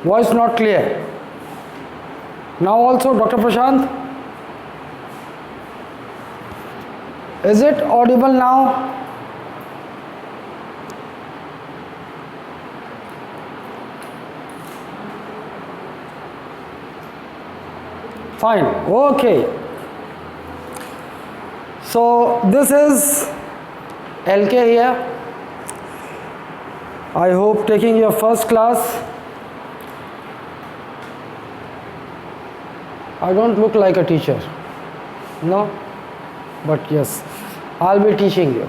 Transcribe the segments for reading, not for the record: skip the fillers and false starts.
Voice not clear. Now also, Dr. Prashant, is it audible now? Fine, okay. So this is LK here. I hope taking your first class. I don't look like a teacher, no, but yes, I'll be teaching you.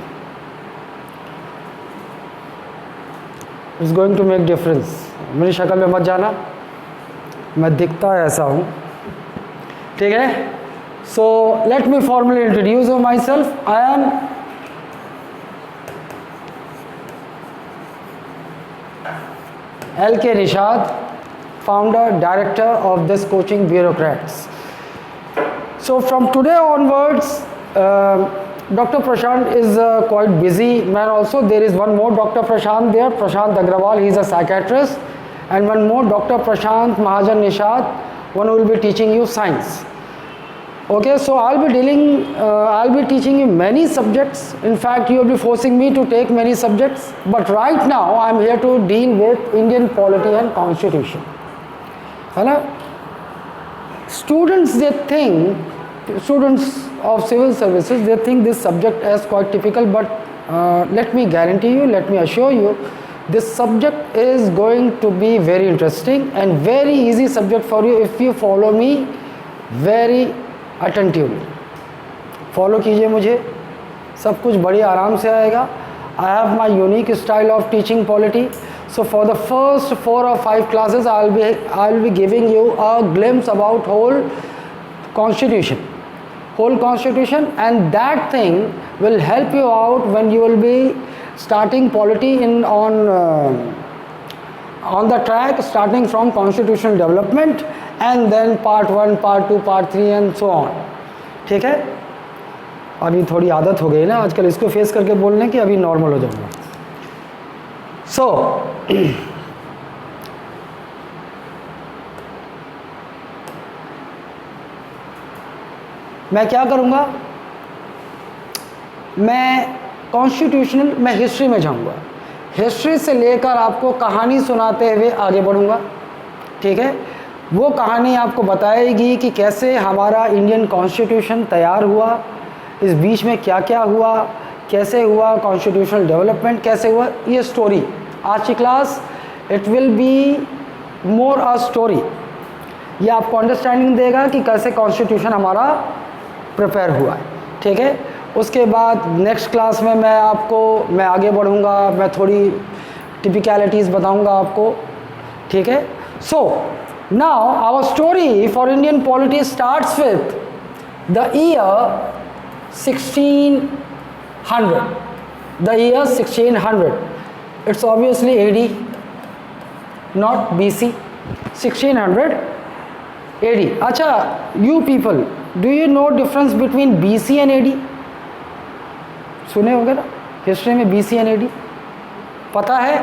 It's going to make difference. मेरी शक्ल में मत जाना, मैं दिखता ऐसा हूँ, ठीक है? So let me formally introduce myself. I am LK Nishad, founder, director of this coaching bureaucrats. So from today onwards, Dr. Prashant is quite busy man also. There is one more Dr. Prashant there, Prashant Agrawal, he is a psychiatrist, and one more Dr. Prashant Mahajan Nishad, one who will be teaching you science. Okay, so I'll be teaching you many subjects. In fact, you will be forcing me to take many subjects, but right now I'm here to deal with Indian polity and constitution. Hello? Students of civil services, they think this subject is quite typical, but let me guarantee you, let me assure you, this subject is going to be very interesting and very easy subject for you if you follow me very attentively. Follow कीजिए मुझे, सब कुछ बड़ी आराम से आएगा. I have my unique style of teaching polity. So for the first 4 or 5 classes, I'll be giving you a glimpse about whole constitution, and that thing will help you out when you will be starting polity on the track, starting from constitutional development, and then part 1, part 2, part 3 and so on. ठीक है? अभी थोड़ी आदत हो गई ना आजकल इसको फेस करके बोलने की, अभी नॉर्मल हो जाऊंगा. सो मैं क्या करूंगा, मैं कॉन्स्टिट्यूशनल, मैं हिस्ट्री में जाऊंगा. हिस्ट्री से लेकर आपको कहानी सुनाते हुए आगे बढ़ूंगा. ठीक है? वो कहानी आपको बताएगी कि कैसे हमारा इंडियन कॉन्स्टिट्यूशन तैयार हुआ, इस बीच में क्या क्या हुआ, कैसे हुआ कॉन्स्टिट्यूशनल डेवलपमेंट, कैसे हुआ, ये स्टोरी. आज की class it will be more a story. ये आपको अंडरस्टैंडिंग देगा कि कैसे कॉन्स्टिट्यूशन हमारा प्रिपेयर हुआ है. ठीक है? उसके बाद नेक्स्ट क्लास में मैं आगे बढ़ूंगा, मैं थोड़ी टिपिकलिटीज़ बताऊंगा आपको. ठीक है? So now our story for Indian polity starts with the year 1600. The year 1600. It's obviously AD, not BC. 1600 AD. अच्छा, you people, do you know difference between BC and AD? सुने होंगे ना हिस्ट्री में BC and AD. पता है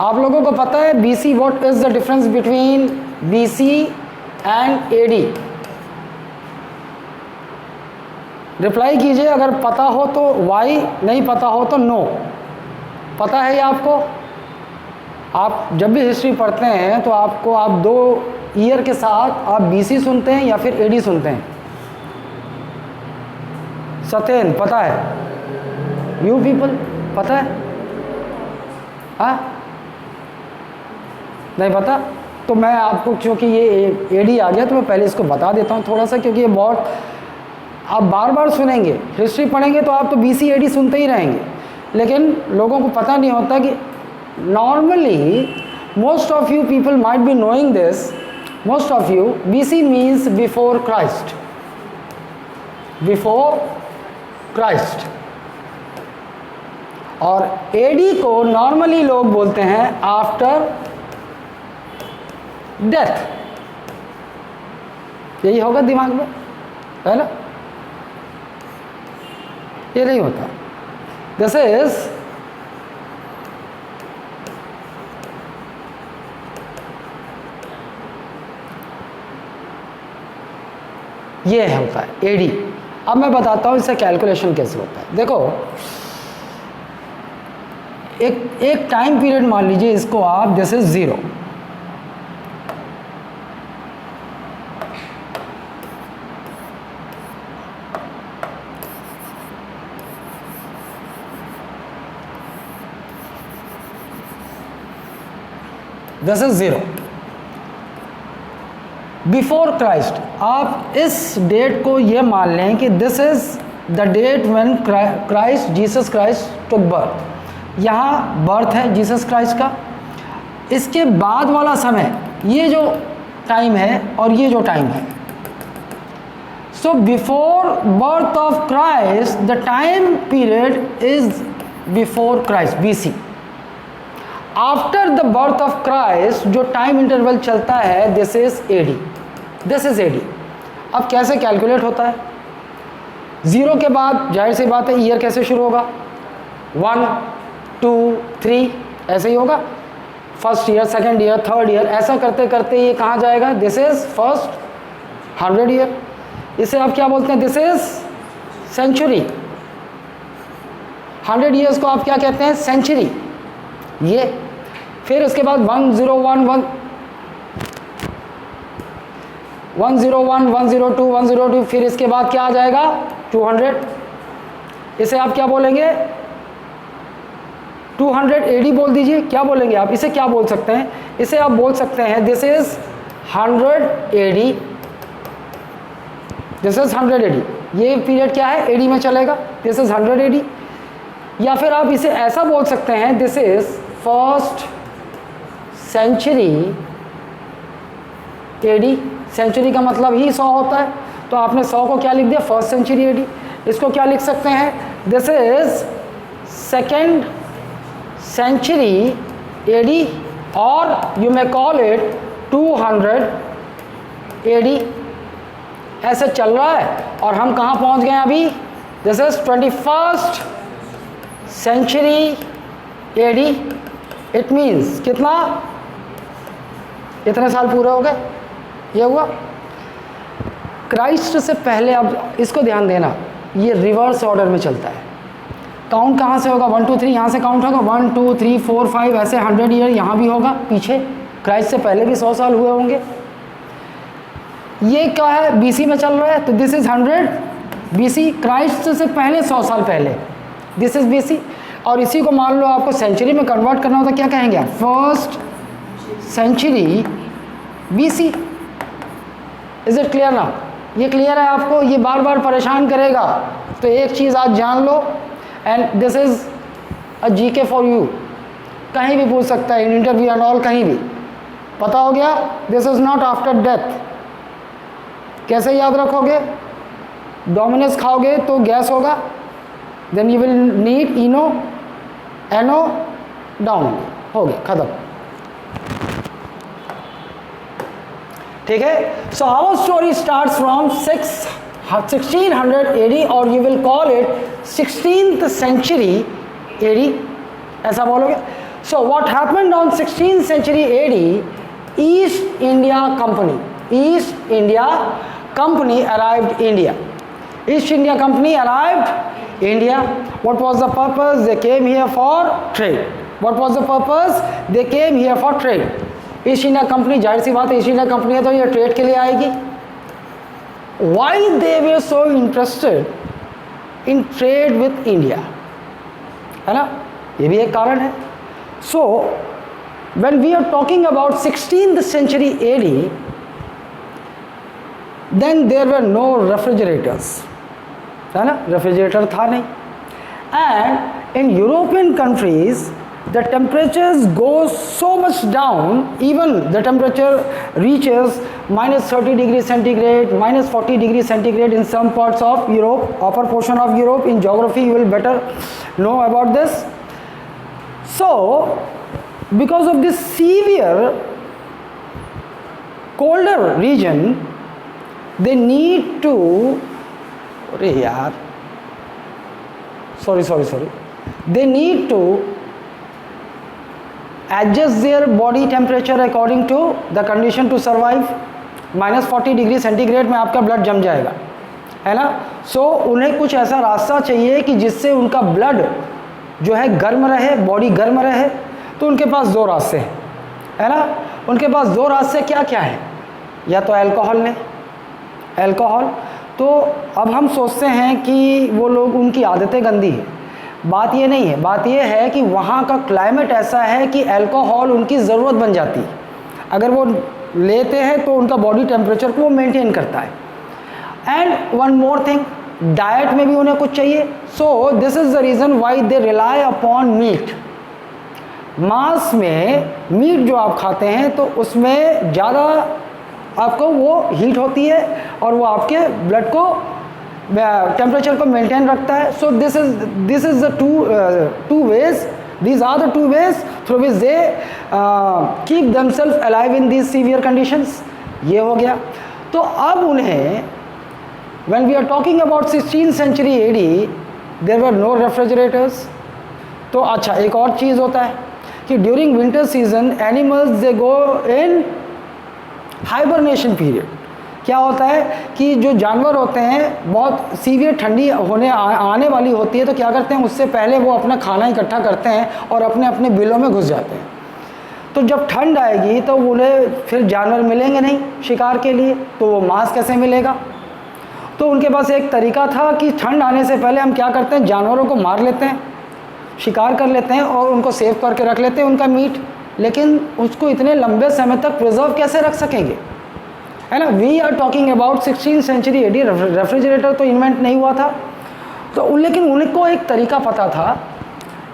आप लोगों को? पता है BC, what is the difference between BC and AD? Reply कीजिए अगर पता हो तो वाई, नहीं पता हो तो नो. पता है ये आपको? आप जब भी हिस्ट्री पढ़ते हैं तो आप 2 ईयर के साथ आप BC सुनते हैं या फिर AD सुनते हैं? सत्येन पता है? यू पीपल पता है? हाँ, नहीं पता? तो मैं आपको, क्योंकि ये AD आ गया तो मैं पहले इसको बता देता हूँ थोड़ा सा, क्योंकि ये बहुत आप बार बार सुनेंगे. हिस्ट्री पढ़ेंगे तो आप तो BC AD सुनते ही रहेंगे, लेकिन लोगों को पता नहीं होता कि normally most of you people might be knowing this. Most of you, BC means before Christ. Before Christ. और AD को नॉर्मली लोग बोलते हैं आफ्टर डेथ. यही होगा दिमाग में, है ना? ये नहीं होता. दिस इज ये होता है एडी। अब मैं बताता हूँ इससे कैलकुलेशन कैसे होता है। देखो एक टाइम पीरियड मान लीजिए, इसको आप this is 0, this is 0 before Christ. आप इस डेट को ये मान लें कि this is the date when Christ Jesus Christ took birth. यहाँ बर्थ है जीसस क्राइस्ट का। इसके बाद वाला समय ये जो टाइम है और ये जो टाइम है, so before birth of Christ the time period is before Christ BC। After the birth of Christ जो टाइम इंटरवल चलता है this is AD, this is AD। अब कैसे कैलकुलेट होता है? 0 के बाद जाहिर सी बात है ईयर कैसे शुरू होगा, 1 2 3 ऐसे ही होगा, first year, second year, third year, ऐसा करते करते ये कहाँ जाएगा? This is first 100 year. इसे आप क्या बोलते हैं? This is century. 100 ईयर्स को आप क्या कहते हैं? सेंचुरी। ये फिर उसके बाद 101 102 102, फिर इसके बाद क्या आ जाएगा? 200। इसे आप क्या बोलेंगे? 200 AD बोल दीजिए। क्या बोलेंगे आप? इसे क्या बोल सकते हैं? इसे आप बोल सकते हैं this is 100 AD, this is 100 AD। ये पीरियड क्या है? AD में चलेगा, दिस इज 100 AD। या फिर आप इसे ऐसा बोल सकते हैं this is first century AD। Century का मतलब ही 100 होता है, तो आपने 100 को क्या लिख दिया? First century AD। इसको क्या लिख सकते हैं? This is second century AD, और you may call it 200 AD। ऐसे चल रहा है और हम कहाँ पहुँच गए अभी? This is 21st century AD। It means कितना? इतने साल पूरे हो गए, ये हुआ। क्राइस्ट से पहले, अब इसको ध्यान देना, ये रिवर्स ऑर्डर में चलता है। काउंट कहाँ से होगा? 1 2 3 यहाँ से काउंट होगा, 1 2 3 4 5 ऐसे 100 ईयर यहाँ भी होगा पीछे। क्राइस्ट से पहले भी 100 साल हुए होंगे। ये क्या है? BC में चल रहा है, तो दिस इज 100 BC। क्राइस्ट से पहले 100 साल पहले, दिस इज BC। और इसी को मान लो आपको सेंचुरी में कन्वर्ट करना हो तो क्या कहेंगे आप? First century BC। Is it clear ना? ये क्लियर है आपको? ये बार बार परेशान करेगा, तो एक चीज़ आज जान लो, and this is a GK for you. कहीं भी पूछ सकता है, इन इंटरव्यू एंड ऑल, कहीं भी। पता हो गया? This is not after death. कैसे याद रखोगे? डोमिनस खाओगे तो गैस होगा, then you will need Eno NO down, हो गया, खत्म। ठीक है? So our story starts from 1600 AD, और you will call it 16th century AD, ऐसा बोलोगे। So what happened on 16th century AD? East India Company arrived India. East India Company arrived India. What was the purpose? They came here for trade. What was the purpose? They came here for trade. East India Company, जाहिर सी बात है East India Company है तो ये trade के लिए आएगी। Why they were so interested in trade with India? है ना? ये भी एक कारण है। So when we are talking about 16th century AD, then there were no refrigerators, है ना? रेफ्रिजरेटर था नहीं। And in European countries the temperatures go so much down, even the temperature reaches -30 degree centigrade, -40 degree centigrade in some parts of Europe, upper portion of Europe. In geography you will better know about this. So because of this severe colder region, they need to, अरे यार, sorry, they need to adjust their body temperature according to the condition to survive. -40 degree centigrade में आपका blood जम जाएगा, है ना। सो उन्हें कुछ ऐसा रास्ता चाहिए कि जिससे उनका ब्लड जो है गर्म रहे, बॉडी गर्म रहे। तो उनके पास दो रास्ते हैं, है ना। उनके पास दो रास्ते क्या क्या है, या तो अल्कोहल लें, अल्कोहल। तो अब हम सोचते हैं कि वो लोग, उनकी आदतें गंदी है। बात ये नहीं है, बात ये है कि वहाँ का क्लाइमेट ऐसा है कि अल्कोहल उनकी ज़रूरत बन जाती है। अगर वो लेते हैं तो उनका बॉडी टेम्परेचर को वो मेंटेन करता है। And one more thing, diet में भी उन्हें कुछ चाहिए। So this is the reason why they rely upon meat. मांस में मीट जो आप खाते हैं तो उसमें ज़्यादा आपको वो हीट होती है और वो आपके ब्लड को, टेम्परेचर को मेंटेन रखता है। So this is the two ways, these are the two ways through which they keep themselves alive in these severe conditions। ये हो गया। तो अब उन्हें, when we are talking about 16th century AD, there were no refrigerators। तो अच्छा, एक और चीज़ होता है कि during winter season animals they go in hibernation period. क्या होता है कि जो जानवर होते हैं, बहुत सीवियर ठंडी आने वाली होती है, तो क्या करते हैं, उससे पहले वो अपना खाना इकट्ठा करते हैं और अपने अपने बिलों में घुस जाते हैं। तो जब ठंड आएगी तो उन्हें फिर जानवर मिलेंगे नहीं शिकार के लिए, तो वो मांस कैसे मिलेगा। तो उनके पास एक तरीका था कि ठंड आने से पहले हम क्या करते हैं, जानवरों को मार लेते हैं, शिकार कर लेते हैं और उनको सेव करके रख लेते हैं उनका मीट। लेकिन उसको इतने लंबे समय तक प्रिजर्व कैसे रख सकेंगे, है ना। We are talking about 16th century AD। Refrigerator तो इन्वेंट नहीं हुआ था। तो लेकिन उनको एक तरीका पता था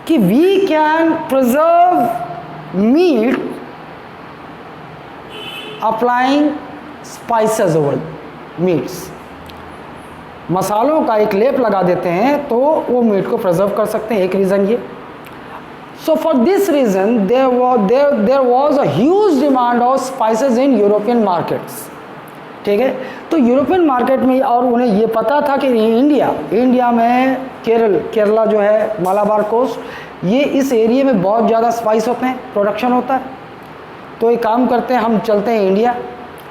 कि we can preserve meat applying spices over meats. मसालों का एक लेप लगा देते हैं तो वो मीट को प्रिजर्व कर सकते हैं। एक रीज़न ये। So for this reason there was a huge demand of spices in European markets. ठीक है। तो यूरोपियन मार्केट में, और उन्हें ये पता था कि इंडिया में केरला जो है, मालाबार कोस्ट, ये इस एरिया में बहुत ज़्यादा स्पाइस होते हैं, प्रोडक्शन होता है। तो एक काम करते हैं, हम चलते हैं इंडिया,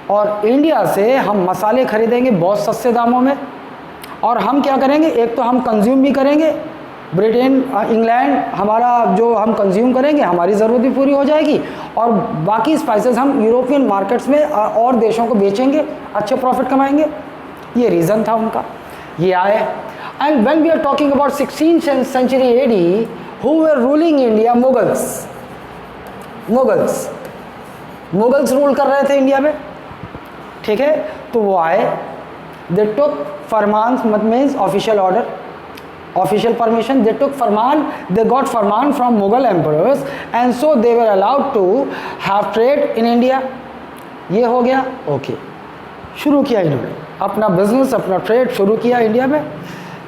और इंडिया से हम मसाले खरीदेंगे बहुत सस्ते दामों में, और हम क्या करेंगे, एक तो हम कंज्यूम भी करेंगे, ब्रिटेन इंग्लैंड हमारा जो हम कंज्यूम करेंगे, हमारी ज़रूरत भी पूरी हो जाएगी, और बाकी स्पाइसेस हम यूरोपियन मार्केट्स में और देशों को बेचेंगे, अच्छे प्रॉफिट कमाएंगे। ये रीज़न था उनका। ये आए। And when we are talking about 16th century AD, who were ruling India? Mughals rule कर रहे थे इंडिया में। ठीक है। तो वो आए, दे टुक फरमान, means official order, official permission. They took farman, they got farman from Mughal emperors, and so they were allowed to have trade in India। ये हो गया। ओके, शुरू किया इन्होंने अपना बिजनेस, अपना ट्रेड शुरू किया इंडिया में।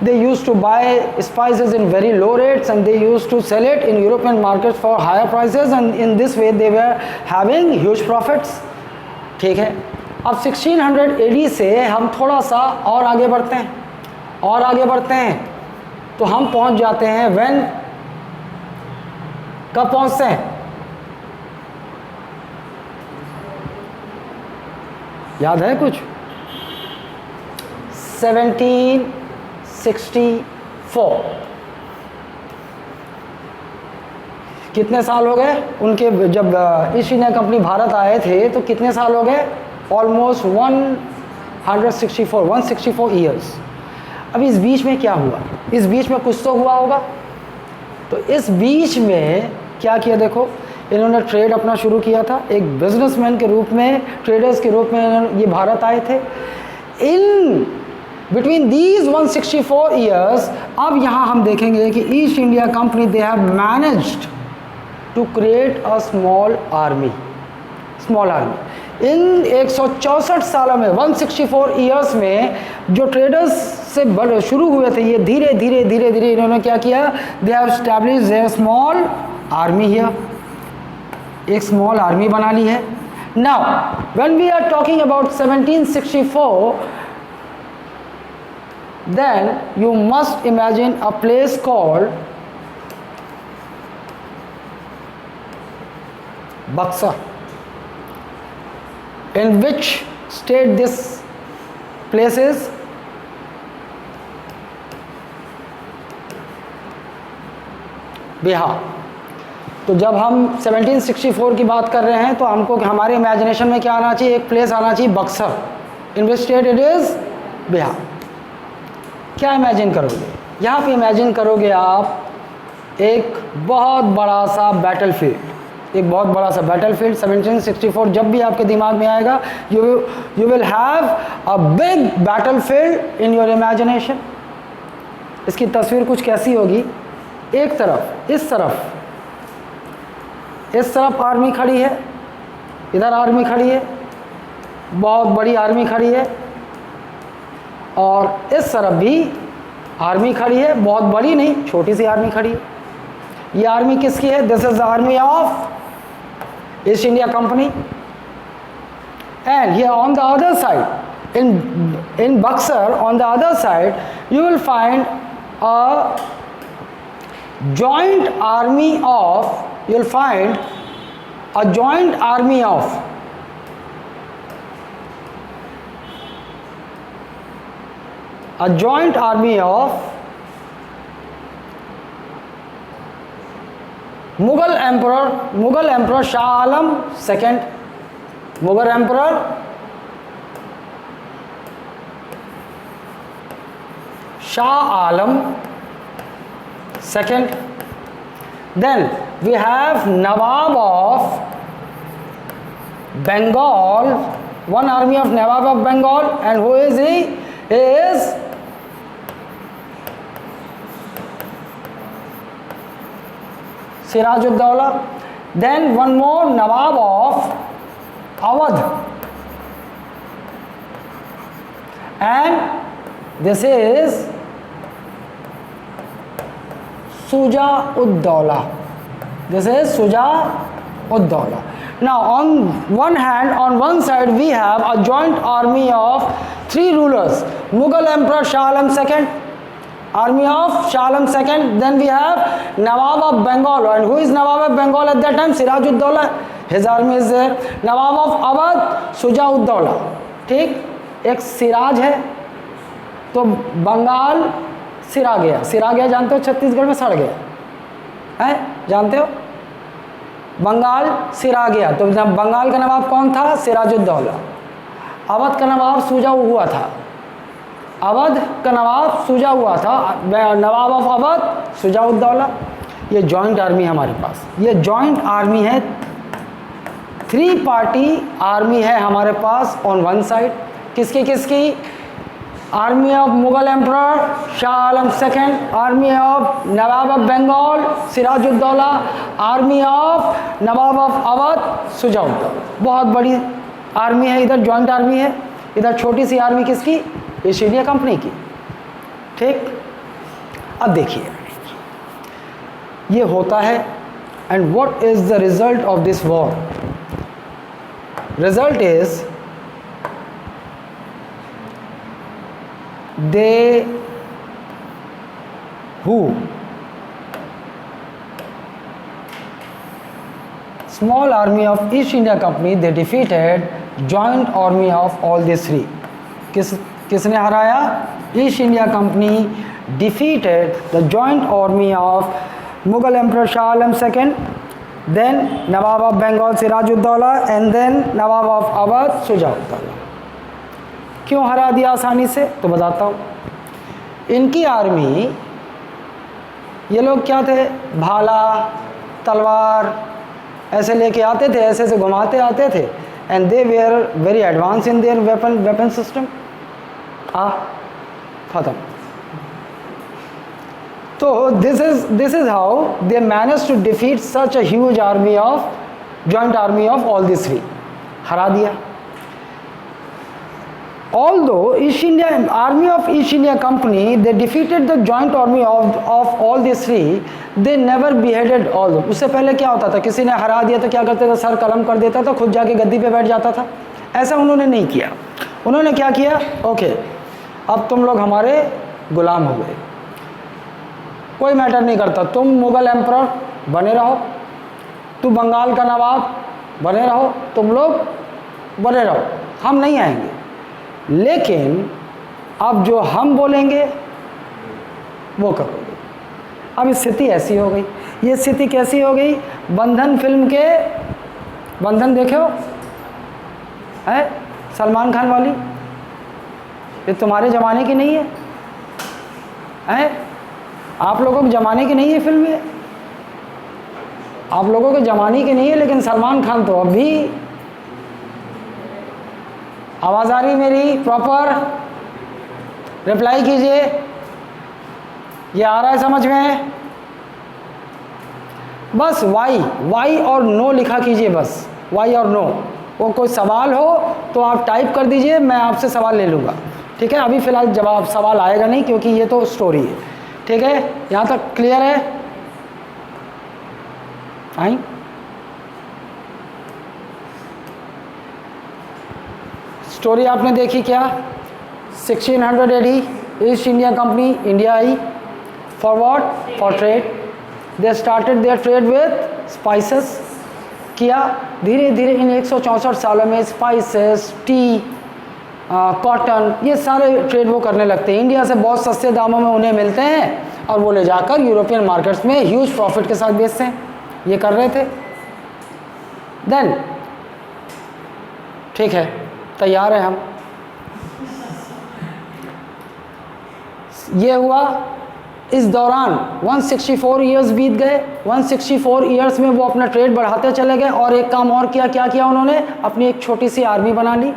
They used to buy spices in very low rates and they used to sell it in European markets for higher prices, and in this way they were having huge profits। ठीक है। अब 1600 AD से हम थोड़ा सा और आगे बढ़ते हैं, तो हम पहुंच जाते हैं व्हेन, कब पहुंचते हैं? याद है कुछ? 1764। कितने साल हो गए उनके, जब ईस्ट इंडिया कंपनी भारत आए थे तो कितने साल हो गए? Almost 164 years. अब इस बीच में क्या हुआ? इस बीच में कुछ तो हुआ होगा। तो इस बीच में क्या किया, देखो, इन्होंने ट्रेड अपना शुरू किया था, एक बिजनेसमैन के रूप में, ट्रेडर्स के रूप में ये भारत आए थे। इन बिटवीन दीज 164 ईयर्स, अब यहाँ हम देखेंगे कि East India Company they have managed to create a small army. इन 164 सालों में, 164 ईयर्स में, जो ट्रेडर्स से शुरू हुए थे, ये धीरे धीरे इन्होंने क्या किया? They have established a small army here, एक स्मॉल आर्मी बना ली है। Now when we are talking about 1764, then you must imagine a place called Buxar, in which state this places, Bihar. तो जब हम 1764 की बात कर रहे हैं तो हमको हमारे इमेजिनेशन में क्या आना चाहिए, एक प्लेस आना चाहिए Buxar, in which state it is, Bihar. क्या इमेजिन करोगे यहाँ पे? इमेजिन करोगे आप एक बहुत बड़ा सा बैटलफील्ड, एक बहुत बड़ा सा बैटलफील्ड। 1764 जब भी आपके दिमाग में आएगा, you will have a big battlefield in your imagination. इसकी तस्वीर कुछ कैसी होगी? एक तरफ, इस तरफ आर्मी खड़ी है, इधर आर्मी खड़ी है, बहुत बड़ी आर्मी खड़ी है, और इस तरफ भी आर्मी खड़ी है, बहुत बड़ी नहीं, छोटी सी आर्मी खड़ी है। ये आर्मी किसकी है? This is the army of east India company. And here on the other side, in Buxar, on the other side, you will find a joint army of, you will find a joint army of Mughal Emperor Shah Alam II, Mughal Emperor Shah Alam II. Then we have Nawab of Bengal, one army of Nawab of Bengal, and who is he? He is Siraj-ud-Dawla. Then one more Nawab of Awadh, and this is Shuja-ud-Dawla. This is Shuja-ud-Dawla. Now on one hand, on one side we have a joint army of three rulers: Mughal Emperor Shah Alam II, army of Shah Alam II. Then we have Nawab of Bengal, and who is Nawab of Bengal at that time? Siraj-ud-Dawla. His army is there. Nawab of Awadh, Shuja-ud-Dawla. ठीक, एक सिराज है, तो बंगाल सिरा गया, जानते हो? छत्तीसगढ़ में सड़ गया है, जानते हो? बंगाल सिरा गया, तो बंगाल का नवाब कौन था? सिराजुद्दौला। अवध का नवाब सूजा हुआ था, नवाब ऑफ अवध शुजाउद्दौला। ये जॉइंट आर्मी है हमारे पास, ये जॉइंट आर्मी है, 3 पार्टी आर्मी है हमारे पास ऑन वन साइड। किसकी? Army of Mughal emperor Shah Alam II, army of Nawab of Bengal Sirajuddaula, army of Nawab of Awadh Shujauddaula. बहुत बड़ी आर्मी है, इधर जॉइंट आर्मी है, इधर छोटी सी आर्मी किसकी? ईस्ट इंडिया कंपनी की। ठीक, अब देखिए ये होता है, and what is the result of this war? Result is they who small army of East India Company, they defeated joint army of all these three. किसने हराया? East India company defeated the joint army of Mughal Emperor Shah Alam II, then Nawab of Bengal Siraj-ud-Dawla, and then Nawab of Awadh Shuja-ud-Dawla। क्यों हरा दिया आसानी से? तो बताता हूँ। इनकी आर्मी, ये लोग क्या थे? भाला, तलवार ऐसे लेके आते थे, ऐसे घुमाते आते थे, and they were very advance in their weapon system. खत्म। तो this is how they manage to defeat such a huge army of joint army of all this three. हरा दिया। Although army of East India Company, they defeated the joint army of all these three, they never beheaded all them। उससे पहले क्या होता था? किसी ने हरा दिया तो क्या करते थे? सर कलम कर देता था, खुद जाके गद्दी पे बैठ जाता था। ऐसा उन्होंने नहीं किया। उन्होंने क्या किया? ओके, अब तुम लोग हमारे गुलाम हो गए, कोई मैटर नहीं करता, तुम मुगल एम्परर बने रहो, तू बंगाल का नवाब बने रहो, तुम लोग बने रहो, हम नहीं आएंगे, लेकिन अब जो हम बोलेंगे वो करोगे। अब स्थिति ऐसी हो गई। ये स्थिति कैसी हो गई? बंधन फिल्म के, बंधन देखे हो है सलमान खान वाली, ये तुम्हारे ज़माने की नहीं है, हैं? आप लोगों के ज़माने की नहीं है फिल्म ये, आप लोगों के ज़माने की नहीं है, लेकिन सलमान खान तो अब भी। आवाज़ आ रही मेरी प्रॉपर? रिप्लाई कीजिए, ये आ रहा है समझ में? बस वाई और नो लिखा कीजिए, बस वाई और नो। वो कोई सवाल हो तो आप टाइप कर दीजिए, मैं आपसे सवाल ले लूँगा, ठीक है? अभी फ़िलहाल जवाब सवाल आएगा नहीं, क्योंकि ये तो स्टोरी है, ठीक है? यहाँ तक क्लियर है? आई स्टोरी आपने देखी क्या? 1600 AD East India Company India आई। For what? For trade. They started their trade with spices. किया धीरे धीरे इन 164 सालों में स्पाइसेस, टी, कॉटन, ये सारे ट्रेड वो करने लगते हैं। इंडिया से बहुत सस्ते दामों में उन्हें मिलते हैं और वो ले जाकर यूरोपियन मार्केट्स में ह्यूज प्रॉफिट के साथ बेचते हैं। ये कर रहे थे। देन ठीक है, तैयार है हम। ये हुआ, इस दौरान 164 ईयर्स बीत गए। 164 ईयर्स में वो अपना ट्रेड बढ़ाते चले गए और एक काम और किया। क्या किया उन्होंने? अपनी एक छोटी सी आर्मी बना ली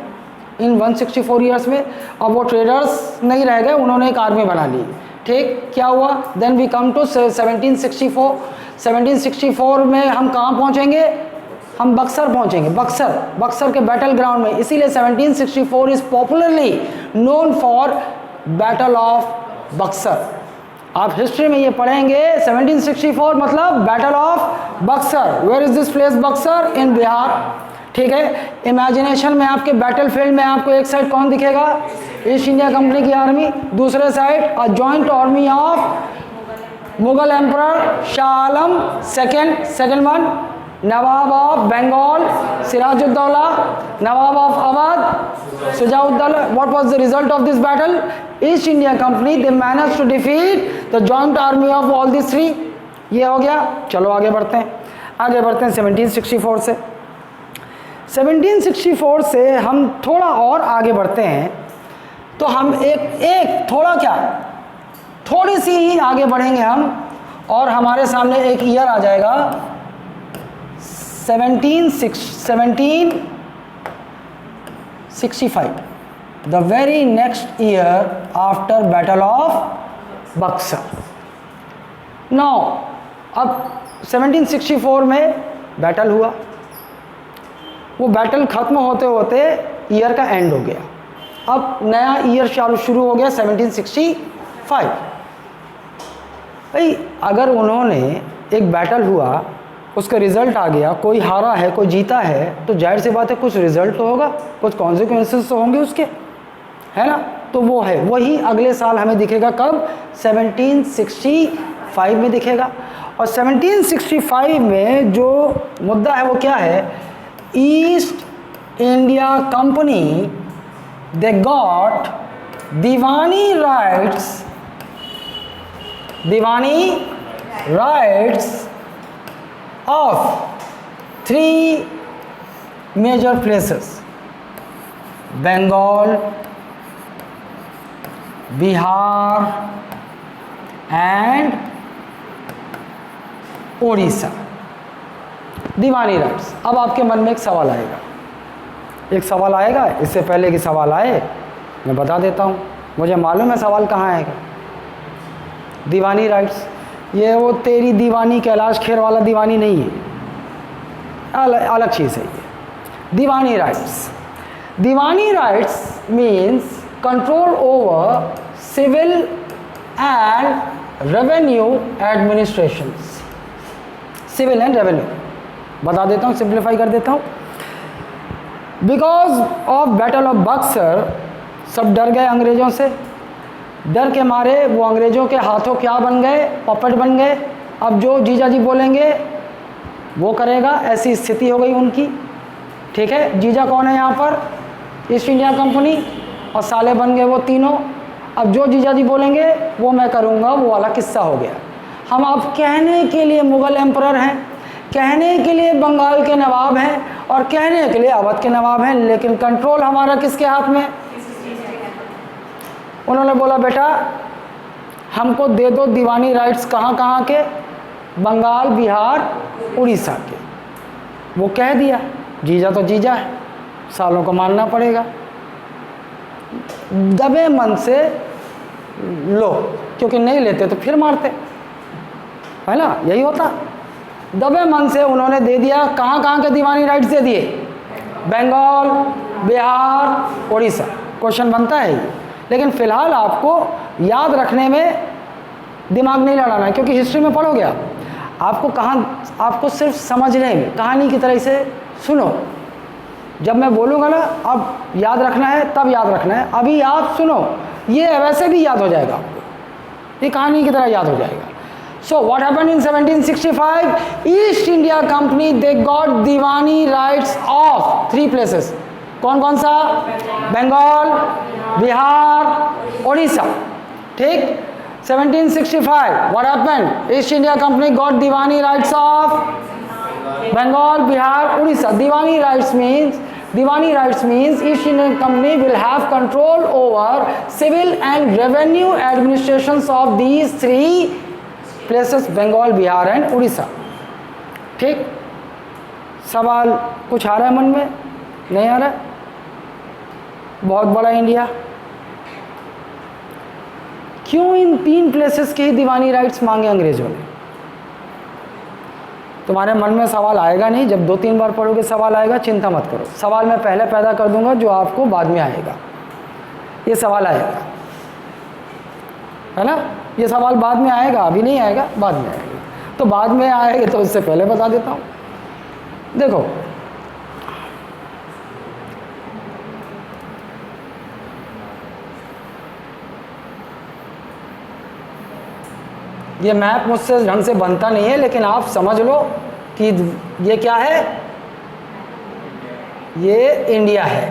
इन 164 ईयर्स में। अब वो ट्रेडर्स नहीं रह गए, उन्होंने एक आर्मी बना ली, ठीक? क्या हुआ? Then we come to 1764। 1764 में हम कहाँ पहुँचेंगे? हम बक्सर पहुँचेंगे, बक्सर के बैटल ग्राउंड में। इसीलिए 1764 is popularly known for battle of Buxar. आप हिस्ट्री में ये पढ़ेंगे 1764 मतलब battle of Buxar. Where is this place? Buxar in Bihar, ठीक है? इमेजिनेशन में आपके बैटल फील्ड में आपको एक साइड कौन दिखेगा? ईस्ट इंडिया कंपनी की आर्मी, दूसरे side a joint army of Mughal emperor Shah Alam second one, Nawab of Bengal Sirajuddaulah, Nawab of Awadh Shujauddaulah. What was the result of this battle? East India Company they manage to defeat the joint army of all this three. ये हो गया। चलो आगे बढ़ते हैं 1764 से। 1764 से हम थोड़ा और आगे बढ़ते हैं तो हम एक थोड़ा क्या, थोड़ी सी ही आगे बढ़ेंगे हम, और हमारे सामने एक ईयर आ जाएगा 1765, the very next year after Battle of Buxar. Now, अब 1764 में बैटल हुआ, वो बैटल ख़त्म होते होते ईयर का एंड हो गया। अब नया ईयर शुरू हो गया 1765। भाई अगर उन्होंने एक बैटल हुआ, उसका रिज़ल्ट आ गया, कोई हारा है कोई जीता है, तो जाहिर सी बात है कुछ रिज़ल्ट तो होगा, कुछ कॉन्सिक्वेंसेस तो होंगे उसके, है ना? तो वो है, वही अगले साल हमें दिखेगा। कब? 1765 में दिखेगा। और 1765 में जो मुद्दा है वो क्या है? East India Company they got Deewani rights of 3 major places: Bengal, Bihar and Odisha. Deewani rights. अब आपके मन में एक सवाल आएगा, इससे पहले कि सवाल आए मैं बता देता हूँ, मुझे मालूम है सवाल कहाँ आएगा। दीवानी राइट्स, ये वो तेरी दीवानी कैलाश खेर वाला दीवानी नहीं है, अलग चीज़ है ये। Diwani rights means control over civil and revenue administrations. Civil and revenue बता देता हूँ, सिंप्लीफाई कर देता हूँ। Because of battle of Buxar सब डर गए अंग्रेज़ों से। डर के मारे वो अंग्रेज़ों के हाथों क्या बन गए? पपेट बन गए। अब जो जीजा जी बोलेंगे वो करेगा, ऐसी स्थिति हो गई उनकी, ठीक है? जीजा कौन है यहाँ पर? ईस्ट इंडिया कंपनी और साले बन गए वो तीनों। अब जो जीजा जी बोलेंगे वो मैं करूँगा, वो वाला किस्सा हो गया। हम आप कहने के लिए मुग़ल एम्परर हैं, कहने के लिए बंगाल के नवाब हैं और कहने के लिए अवध के नवाब हैं, लेकिन कंट्रोल हमारा किसके हाथ में? उन्होंने बोला बेटा हमको दे दो दीवानी राइट्स, कहाँ कहाँ के? बंगाल, बिहार, उड़ीसा के। वो कह दिया, जीजा तो जीजा है, सालों को मानना पड़ेगा। दबे मन से लो, क्योंकि नहीं लेते तो फिर मारते, है ना, यही होता। दबे मन से उन्होंने दे दिया। कहाँ कहाँ के दीवानी राइट्स दे दिए? बंगाल, बिहार, उड़ीसा। क्वेश्चन बनता है ये, लेकिन फ़िलहाल आपको याद रखने में दिमाग नहीं लड़ाना है, क्योंकि हिस्ट्री में पढ़ोगे आपको आपको सिर्फ समझने में, कहानी की तरह से सुनो। जब मैं बोलूँगा ना अब याद रखना है, तब याद रखना है। अभी आप सुनो, ये वैसे भी याद हो जाएगा आपको, ये कहानी की तरह याद हो जाएगा। So what happened in 1765? East India Company they got Diwani rights of 3 places. कौन कौन सा? बंगाल, बिहार, उड़ीसा। ठीक, 1765 what happened? East India Company got Diwani rights of Bengal, Bihar, Odisha. Diwani rights means East Indian Company will have control over civil and revenue administrations of these 3 places, Bengal, Bihar and Odisha. ठीक, सवाल कुछ आ रहा है मन में? नहीं आ रहा है? बहुत बड़ा इंडिया, क्यों इन 3 प्लेसेस के ही दीवानी राइट्स मांगे अंग्रेजों ने? तुम्हारे मन में सवाल आएगा नहीं, जब 2-3 बार पढ़ोगे सवाल आएगा, चिंता मत करो। सवाल मैं पहले पैदा कर दूंगा जो आपको बाद में आएगा। ये सवाल आएगा, है ना, ये सवाल बाद में आएगा, अभी नहीं आएगा, बाद में आएगा। तो बाद में आएगा तो उससे पहले बता देता हूँ। देखो ये मैप मुझसे ढंग से बनता नहीं है, लेकिन आप समझ लो कि ये क्या है, ये इंडिया है।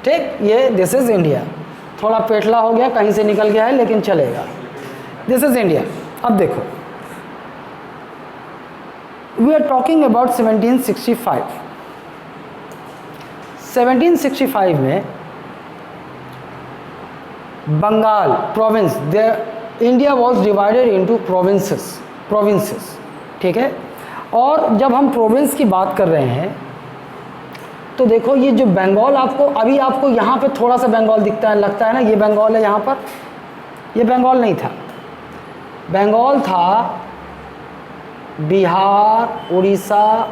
ठीक, ये दिस इज इंडिया। थोड़ा पेटला हो गया, कहीं से निकल गया है, लेकिन चलेगा। This is India. अब देखो, वी आर टॉकिंग अबाउट 1765। 1765 में Bengal province, India was divided into provinces. ठीक है, और जब हम प्रोविंस की बात कर रहे हैं तो देखो ये जो बंगाल, अभी आपको यहाँ पे थोड़ा सा बंगाल दिखता है, लगता है ना ये बंगाल है। यहाँ पर ये बंगाल नहीं था, बंगाल था बिहार, उड़ीसा,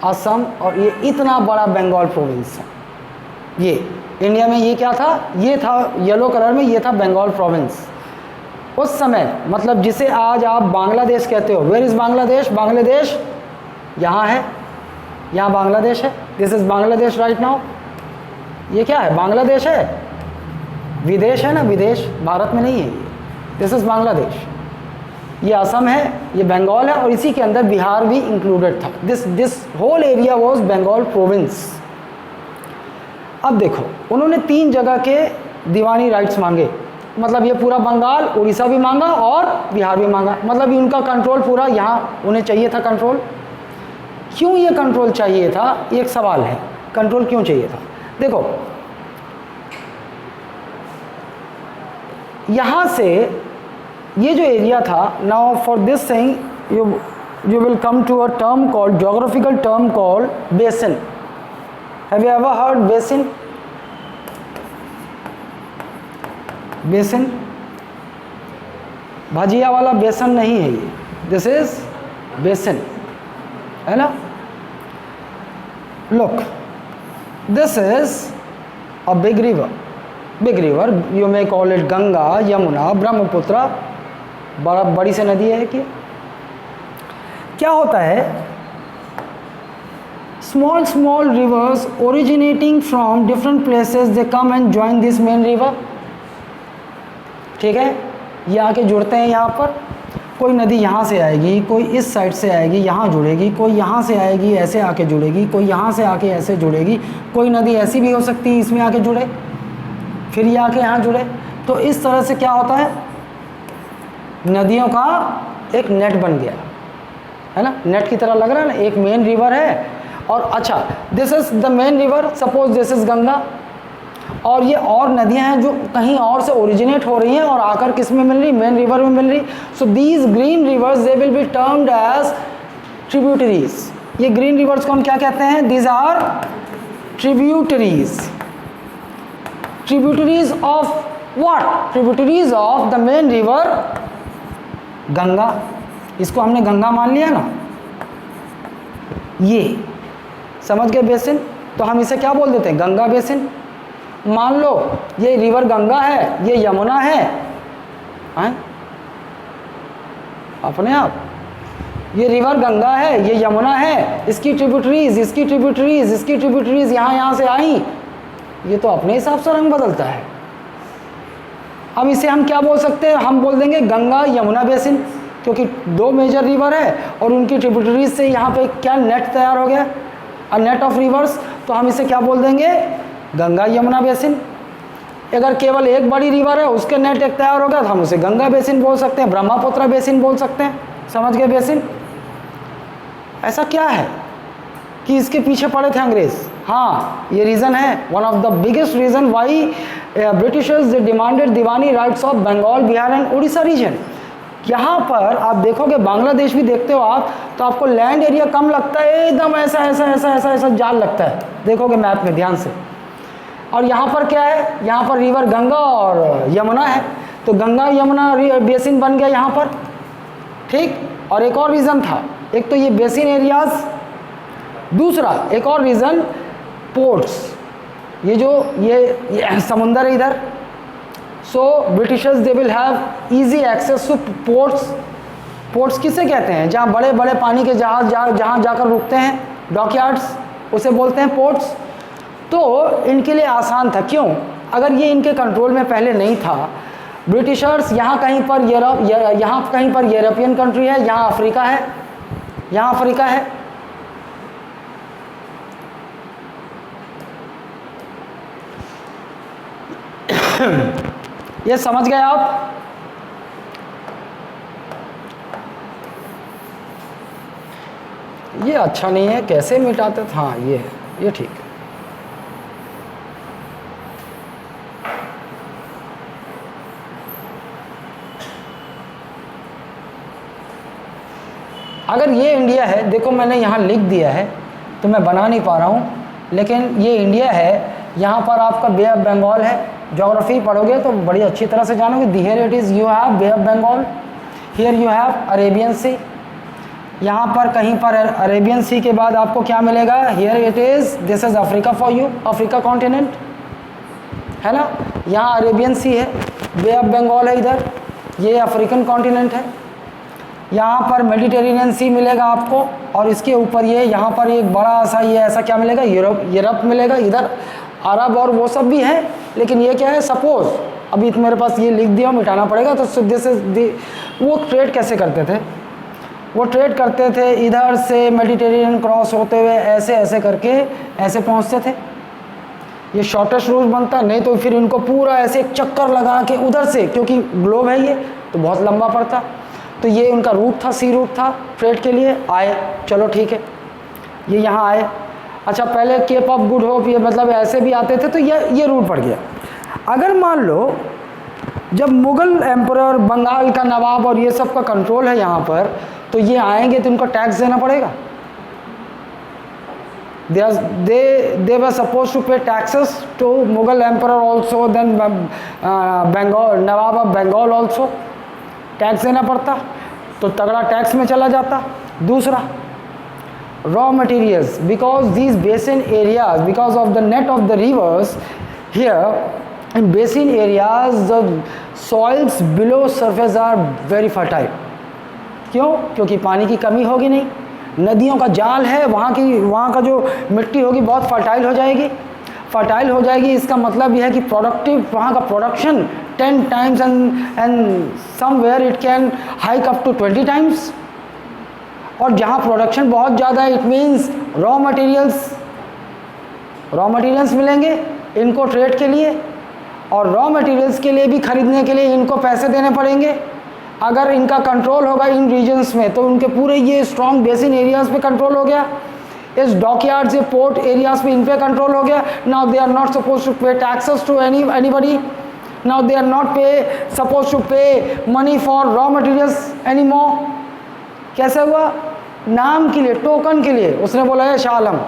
असम, और ये इतना बड़ा बंगाल प्रोविंस है। ये इंडिया में ये क्या था? ये था येलो कलर में, ये था बंगाल प्रोविंस। उस समय मतलब जिसे आज आप बांग्लादेश कहते हो। Where is Bangladesh? बांग्लादेश यहाँ है, यहाँ बांग्लादेश है। This is Bangladesh right now. ये क्या है? बांग्लादेश है, विदेश है ना, विदेश, भारत में नहीं है ये। This is Bangladesh. ये असम है, ये बंगाल है, और इसी के अंदर बिहार भी इंक्लूडेड था। This whole area was Bengal province. अब देखो, उन्होंने 3 जगह के दीवानी राइट्स मांगे, मतलब ये पूरा बंगाल, उड़ीसा भी मांगा और बिहार भी मांगा। मतलब उनका कंट्रोल पूरा यहाँ उन्हें चाहिए था कंट्रोल। क्यों ये कंट्रोल चाहिए था? एक सवाल है, कंट्रोल क्यों चाहिए था? देखो यहाँ से ये जो एरिया था, now for this thing you will come to a term called, geographical term called basin. Have you ever heard basin? Basin भजिया वाला बेसन नहीं है ये, दिस इज बेसिन, है ना। Look, this is a big river, you may call it Ganga, Yamuna, Brahmaputra, बड़ी सी नदी है कि क्या होता है, small rivers originating from different places, they come and join this main river। ठीक है, ये आके जुड़ते हैं यहाँ पर, कोई नदी यहाँ से आएगी, कोई इस साइड से आएगी यहाँ जुड़ेगी, कोई यहाँ से आएगी ऐसे आके जुड़ेगी, कोई यहाँ से आके ऐसे जुड़ेगी, कोई नदी ऐसी भी हो सकती है इसमें आके जुड़े, फिर ये आके यहाँ जुड़े। तो इस तरह से क्या होता है, नदियों का एक नेट बन गया है ना, नेट की तरह लग रहा है ना। एक मेन रिवर है और अच्छा this is the main river, suppose this is Ganga, और ये और नदियां हैं जो कहीं और से ओरिजिनेट हो रही हैं और आकर किस में मिल रही, मेन रिवर में मिल रही। So these green rivers they will be termed as tributaries. ये ग्रीन रिवर्स को हम क्या कहते हैं, these are tributaries. Tributaries of what, tributaries of the main river Ganga. इसको हमने गंगा मान लिया ना, ये समझ गए बेसिन, तो हम इसे क्या बोल देते हैं, गंगा बेसिन। मान लो ये रिवर गंगा है, ये यमुना है, अपने आप ये रिवर गंगा है, ये यमुना है, इसकी ट्रिब्यूटरीज, इसकी ट्रिब्यूटरीज, इसकी ट्रिब्यूटरीज यहाँ से आई, ये तो अपने हिसाब से रंग बदलता है। अब इसे हम क्या बोल सकते हैं, हम बोल देंगे गंगा यमुना बेसिन, क्योंकि दो मेजर रिवर है और उनकी ट्रिब्यूटरीज से यहाँ पे क्या नेट तैयार हो गया, अ नेट ऑफ रिवर्स। तो हम इसे क्या बोल देंगे, गंगा यमुना बेसिन। अगर केवल एक बड़ी रिवर है उसके नेट एक तैयार हो गया तो हम उसे गंगा बेसिन बोल सकते हैं, ब्रह्मपुत्र बेसिन बोल सकते हैं। समझ गए बेसिन। ऐसा क्या है कि इसके पीछे पड़े थे अंग्रेज, हाँ ये रीज़न है, one of the biggest reason why Britishers demanded diwani rights of Bengal, Bihar and Orissa region. यहाँ पर आप देखोगे, बांग्लादेश भी देखते हो आप, तो आपको लैंड एरिया कम लगता है, एकदम ऐसा ऐसा ऐसा ऐसा ऐसा जाल लगता है, देखोगे मैप में ध्यान से। और यहाँ पर क्या है, यहाँ पर रिवर गंगा और यमुना है, तो गंगा यमुना बेसिन बन गया यहाँ पर, ठीक। और एक और रीज़न था, एक तो ये बेसिन एरियाज, दूसरा एक और रीज़न पोर्ट्स, ये जो ये समुंदर है इधर, so Britishers they will have easy access to ports. Ports किसे कहते हैं, जहाँ बड़े बड़े पानी के जहाज जहाँ जाकर रुकते हैं, डॉकयार्ड्स, उसे बोलते हैं पोर्ट्स। तो इनके लिए आसान था, क्यों, अगर ये इनके कंट्रोल में पहले नहीं था, ब्रिटिशर्स यहाँ कहीं पर यहाँ कहीं पर यूरोपियन कंट्री है, यहाँ अफ्रीका है, यहाँ अफ्रीका है, ये समझ गए आप। ये अच्छा नहीं है, कैसे मिटाते थे, हाँ ये ठीक है। अगर ये इंडिया है, देखो मैंने यहाँ लिख दिया है तो मैं बना नहीं पा रहा हूँ, लेकिन ये इंडिया है, यहाँ पर आपका बे ऑफ बंगाल है, ज्योग्राफी पढ़ोगे तो बड़ी अच्छी तरह से जानोगे। Here it is, you have bay of Bengal, here you have Arabian sea, यहाँ पर कहीं पर अरेबियन सी के बाद आपको क्या मिलेगा, here it is, this is Africa for you, Africa continent है ना, यहाँ अरेबियन सी है, बे ऑफ बंगाल है इधर, ये अफ्रीकन कॉन्टिनेंट है, यहाँ पर मेडिटेरेनियन सी मिलेगा आपको, और इसके ऊपर ये यहाँ पर एक बड़ा सा ये ऐसा क्या मिलेगा, यूरोप मिलेगा, इधर अरब और वो सब भी है, लेकिन ये क्या है, सपोज अभी मेरे पास ये लिख दिया, मिटाना पड़ेगा। तो दिस इज वो ट्रेड कैसे करते थे, वो ट्रेड करते थे इधर से मेडिटेरेनियन क्रॉस होते हुए ऐसे ऐसे करके ऐसे पहुँचते थे, ये शॉर्टेस्ट रूट बनता, नहीं तो फिर इनको पूरा ऐसे एक चक्कर लगा के उधर से, क्योंकि ग्लोब है ये तो बहुत लंबा पड़ता, तो ये उनका रूट था, सी रूट था, ट्रेड के लिए आए, चलो ठीक है, ये यहाँ आए। अच्छा पहले केप ऑफ गुड होप, ये मतलब ऐसे भी आते थे, तो ये रूट पड़ गया। अगर मान लो जब मुग़ल एम्परर, बंगाल का नवाब और ये सब का कंट्रोल है यहाँ पर, तो ये आएंगे तो इनको टैक्स देना पड़ेगा। they were supposed to pay taxes to Mughal emperor also, then Bengal, Nawab of Bengal also, tax देना पड़ता, तो तगड़ा टैक्स में चला जाता। दूसरा raw materials, because these basin areas, because of the net of the rivers here in basin areas, the soils below surface are very fertile। क्यों? क्योंकि पानी की कमी होगी नहीं, नदियों का जाल है, वहाँ का जो मिट्टी होगी बहुत फर्टाइल हो जाएगी। फर्टाइल हो जाएगी, इसका मतलब यह है कि प्रोडक्टिव, वहाँ का production 10 times and somewhere it can hike up to 20 times. और जहाँ प्रोडक्शन बहुत ज़्यादा है, इट मीन्स रॉ मटेरियल्स मिलेंगे इनको ट्रेड के लिए, और रॉ मटेरियल्स के लिए भी खरीदने के लिए इनको पैसे देने पड़ेंगे। अगर इनका कंट्रोल होगा इन रीजन्स में तो उनके पूरे ये स्ट्रॉन्ग बेसिन एरियाज़ पे कंट्रोल हो गया, इस डॉकयार्ड्स या पोर्ट एरियाज़ पे इन पे कंट्रोल हो गया। Now they are not suppose to pay taxes to anybody, now they are not suppose to pay money for raw materials any more. कैसे हुआ? नाम के लिए, टोकन के लिए उसने बोला है शाह आलम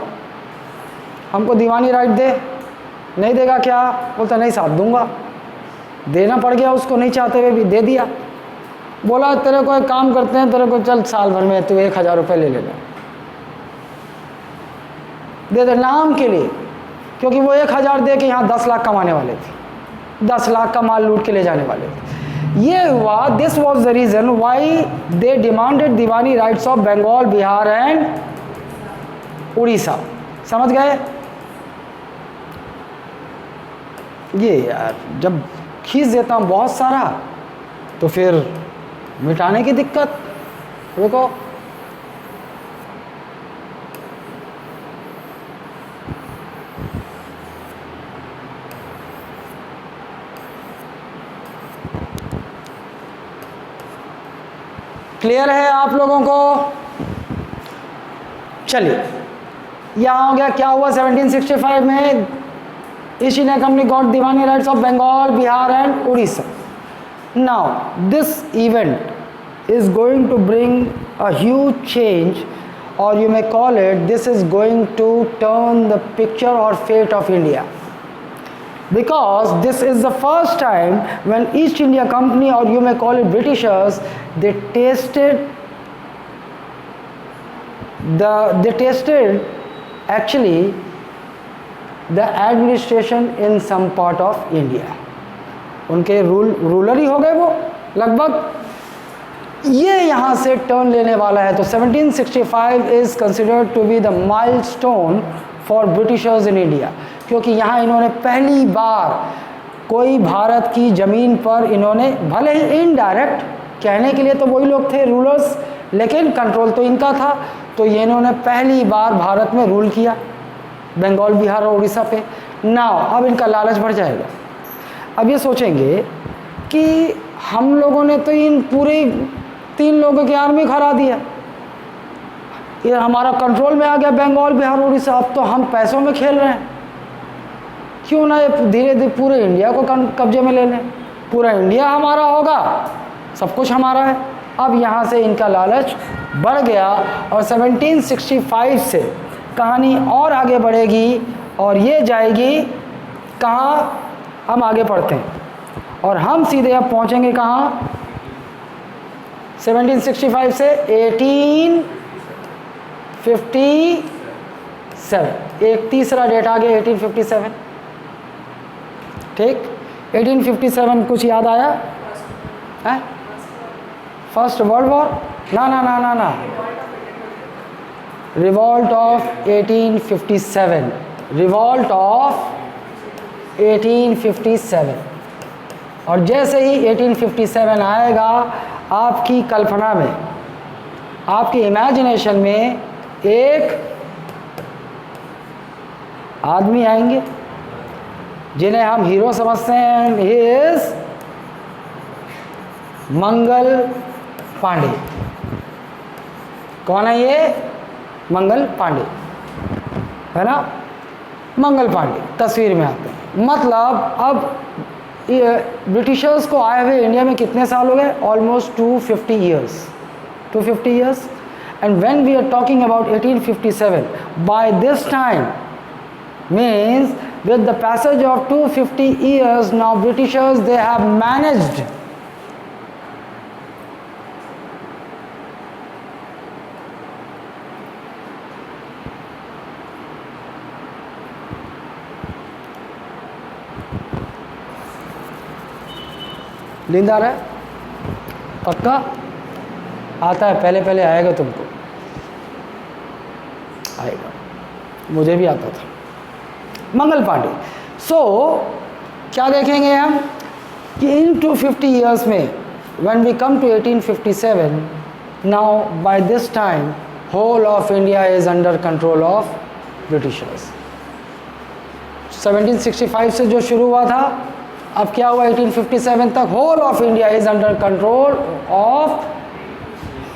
हमको दीवानी राइट दे, नहीं देगा क्या? बोलता नहीं साहब दूंगा। देना पड़ गया उसको, नहीं चाहते हुए भी दे दिया। बोला तेरे को एक काम करते हैं, तेरे को चल साल भर में तू 1000 रुपये ले लेना, दे दे नाम के लिए, क्योंकि वो 1000 दे के यहाँ 10 लाख कमाने वाले थे, 10 लाख का माल लूट के ले जाने वाले थे। ये हुआ, this was the reason why they demanded diwani rights of Bengal, Bihar and Orissa. समझ गए? ये यार जब खींच देता हूँ बहुत सारा तो फिर मिटाने की दिक्कत। देखो क्लियर है आप लोगों को? चलिए यहाँ हो गया। क्या हुआ 1765 में East India Company got Deewani rights of Bengal, Bihar and Orissa. Now this event is going to bring a huge change, और you may call it, this is going to turn the picture और fate of India, because this is the first time when East India Company, or you may call it Britishers, they tasted actually the administration in some part of India. उनके ruler ही हो गए वो लगभग। ये यहाँ से turn लेने वाला है। तो 1765 is considered to be the milestone for Britishers in India, क्योंकि यहाँ इन्होंने पहली बार कोई भारत की ज़मीन पर इन्होंने, भले ही इनडायरेक्ट, कहने के लिए तो वही लोग थे रूलर्स, लेकिन कंट्रोल तो इनका था। तो ये इन्होंने पहली बार भारत में रूल किया, बंगाल, बिहार और उड़ीसा पे। नाउ अब इनका लालच बढ़ जाएगा। अब ये सोचेंगे कि हम लोगों ने तो इन पूरे 3 लोगों की आर्मी खरा दिया, ये हमारा कंट्रोल में आ गया बंगाल, बिहार, उड़ीसा, अब तो हम पैसों में खेल रहे हैं, क्यों ना ये धीरे धीरे पूरे इंडिया को कब्जे में ले लें, पूरा इंडिया हमारा होगा, सब कुछ हमारा है। अब यहाँ से इनका लालच बढ़ गया, और 1765 से कहानी और आगे बढ़ेगी, और ये जाएगी कहाँ? हम आगे पढ़ते हैं और हम सीधे अब पहुँचेंगे कहाँ? 1765 से 1857, एक तीसरा डेट आ गया 1857। ठीक, 1857 कुछ याद आया है? First world war? ना ना ना ना ना, रिवॉल्ट ऑफ 1857, रिवॉल्ट ऑफ 1857। और जैसे ही 1857 आएगा, आपकी कल्पना में, आपकी इमेजिनेशन में एक आदमी आएंगे जिन्हें हम हीरो समझते हैं। He is Mangal Pandey. कौन है ये? मंगल पांडे, है ना? मंगल पांडे तस्वीर में आते हैं। मतलब अब ब्रिटिशर्स को आए हुए इंडिया में कितने साल हो गए? Almost 250 years, 250 years. And when we are talking about 1857, by this time means with the passage of 250 years, now Britishers, they have managed नींद आ रहा है? पक्का आता है? पहले पहले आएगा तुमको, आएगा, मुझे भी आता था। मंगल पांडे। सो क्या देखेंगे हम? कि इन 250 ईयर्स में when we come to 1857, now by this time whole of India is under control of Britishers. 1765 से जो शुरू हुआ था, अब क्या हुआ 1857 तक, whole of India is under control of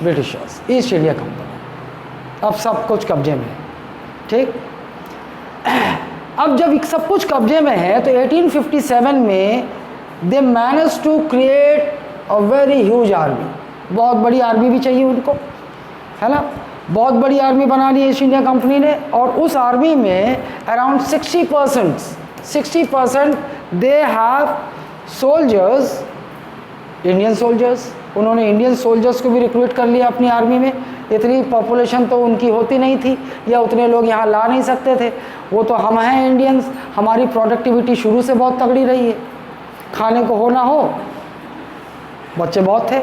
Britishers, East India Company. अब सब कुछ कब्जे में है, ठीक। अब जब सब कुछ कब्जे में है तो 1857 में they manage to create a very huge army. बहुत बड़ी आर्मी भी चाहिए उनको, है ना। बहुत बड़ी आर्मी बना ली ईस्ट इंडिया कंपनी ने, और उस आर्मी में around 60% they have soldiers, Indian soldiers. उन्होंने इंडियन सोल्जर्स को भी रिक्रूट कर लिया अपनी आर्मी में। इतनी पॉपुलेशन तो उनकी होती नहीं थी, या उतने लोग यहाँ ला नहीं सकते थे। वो तो हम हैं इंडियंस, हमारी प्रोडक्टिविटी शुरू से बहुत तगड़ी रही है। खाने को हो ना हो, बच्चे बहुत थे,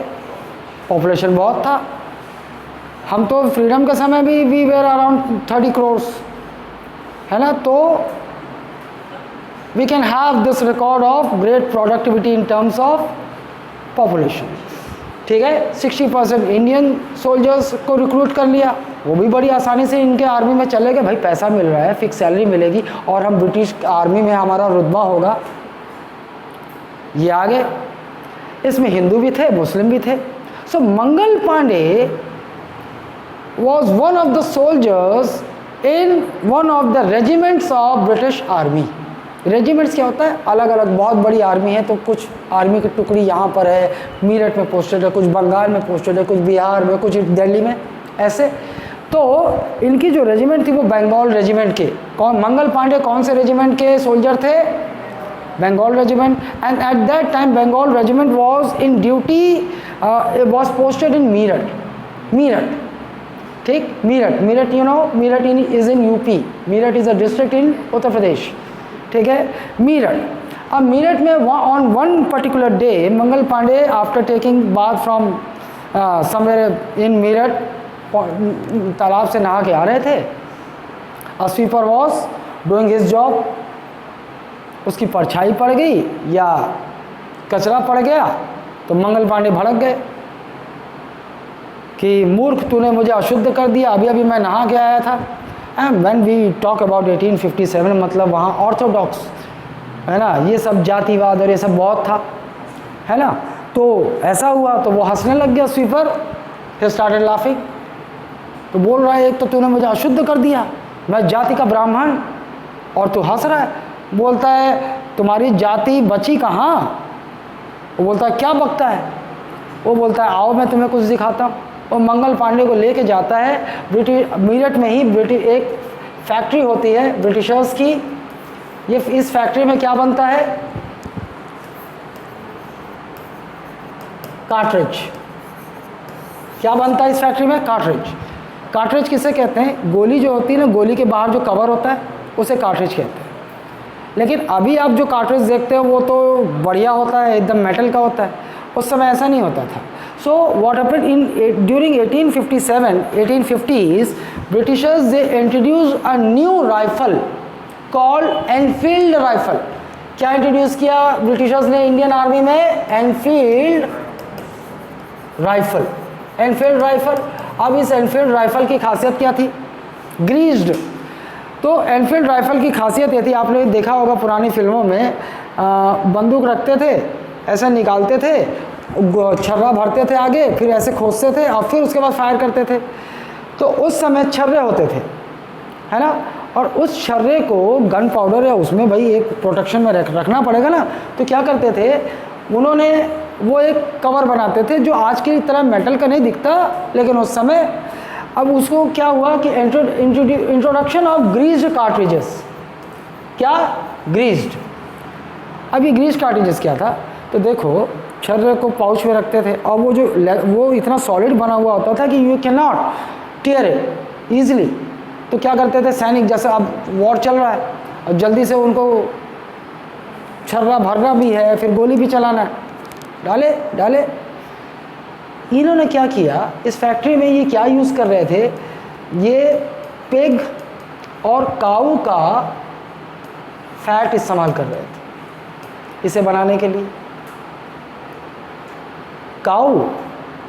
पॉपुलेशन बहुत था। हम तो फ्रीडम के समय भी वी वेर अराउंड 30 करोड़, है ना। तो we can have this record of great productivity in terms of population, ठीक है। 60% इंडियन सोल्जर्स को रिक्रूट कर लिया, वो भी बड़ी आसानी से इनके आर्मी में चले गए। भाई पैसा मिल रहा है, फिक्स सैलरी मिलेगी, और हम ब्रिटिश आर्मी में हमारा रुतबा होगा, ये आगे। इसमें हिंदू भी थे, मुस्लिम भी थे। सो Mangal Pandey was one of the soldiers in one of the regiments of British Army। Regiments क्या होता है, अलग अलग बहुत बड़ी आर्मी है, तो कुछ आर्मी की टुकड़ी यहाँ पर है, मीरठ में पोस्टेड है, कुछ बंगाल में पोस्टेड है, कुछ बिहार में, कुछ दिल्ली में, ऐसे। तो इनकी जो रेजिमेंट थी वो बंगाल रेजिमेंट के, कौन, मंगल पांडे कौन से रेजिमेंट के सोल्जर थे, Bengal regiment. And at that time Bengal regiment was in duty, was posted in Meerut. Meerut, ठीक, Meerut, Meerut you know, Meerut is in UP. Meerut is a district in Uttar Pradesh, ठीक है, मीरठ। अब मीरठ में on one particular day Mangal Pandey after taking bath from somewhere in Meerut, तालाब से नहा के आ रहे थे। A sweeper was doing his job, उसकी परछाई पड़ गई या कचरा पड़ गया तो मंगल पांडे भड़क गए कि मूर्ख, तूने मुझे अशुद्ध कर दिया, अभी अभी मैं नहा के आया था। And when we talk about 1857, मतलब वहाँ ऑर्थोडॉक्स, है ना, ये सब जातिवाद और ये सब बहुत था, है ना। तो ऐसा हुआ तो वो हंसने लग गया स्वीपर, ही स्टार्टेड लाफिंग। तो बोल रहा है, एक तो तूने मुझे अशुद्ध कर दिया, मैं जाति का ब्राह्मण, और तू हंस रहा है। बोलता है तुम्हारी जाति बची कहाँ। वो बोलता है क्या बकता है। वो बोलता है आओ मैं तुम्हें कुछ दिखाता हूँ। और मंगल पांडे को लेके जाता है ब्रिटिश, मीरठ में ही ब्रिटिश एक फैक्ट्री होती है ब्रिटिशर्स की। ये इस फैक्ट्री में क्या बनता है, कार्ट्रिज। क्या बनता है इस फैक्ट्री में, कार्ट्रिज। कार्ट्रिज किसे कहते हैं, गोली जो होती है ना, गोली के बाहर जो कवर होता है उसे कार्ट्रिज कहते हैं। लेकिन अभी आप जो कार्ट्रिज देखते हो वो तो बढ़िया होता है, एकदम मेटल का होता है। उस समय ऐसा नहीं होता था। सो what happened in during 1857 1850s, Britishers they introduce a new rifle called Enfield rifle. क्या इंट्रोड्यूस किया ब्रिटिशर्स ने इंडियन आर्मी में, एनफील्ड राइफल। एनफील्ड राइफल, अब इस एनफील्ड राइफल की खासियत क्या थी, ग्रीस्ड। तो एनफील्ड राइफल की खासियत ये थी, आपने देखा होगा पुरानी फिल्मों में, बंदूक रखते थे, ऐसे निकालते थे, छर्रा भरते थे आगे, फिर ऐसे खोदते थे और फिर उसके बाद फायर करते थे। तो उस समय छर्रे होते थे, है ना, और उस छर्रे को गन पाउडर या उसमें भाई एक प्रोटेक्शन में रखना पड़ेगा ना। तो क्या करते थे उन्होंने, वो एक कवर बनाते थे जो आज की तरह मेटल का नहीं दिखता, लेकिन उस समय, अब उसको क्या हुआ कि इंट्रोडक्शन ऑफ ग्रीस्ड कार्ट्रिजेस। क्या, ग्रीस्ड। अब ये ग्रीस्ड कार्ट्रिजेस क्या था, तो देखो छर्रे को पाउच में रखते थे और वो इतना सॉलिड बना हुआ होता था कि you can not tier it easily. तो क्या करते थे सैनिक, जैसे अब वॉर चल रहा है और जल्दी से उनको छर्रा भरना भी है, फिर गोली भी चलाना है, डाले। इन्होंने क्या किया, इस फैक्ट्री में ये क्या यूज़ कर रहे थे, ये पिग और काऊ का फैट इस्तेमाल कर रहे थे इसे बनाने के लिए। cow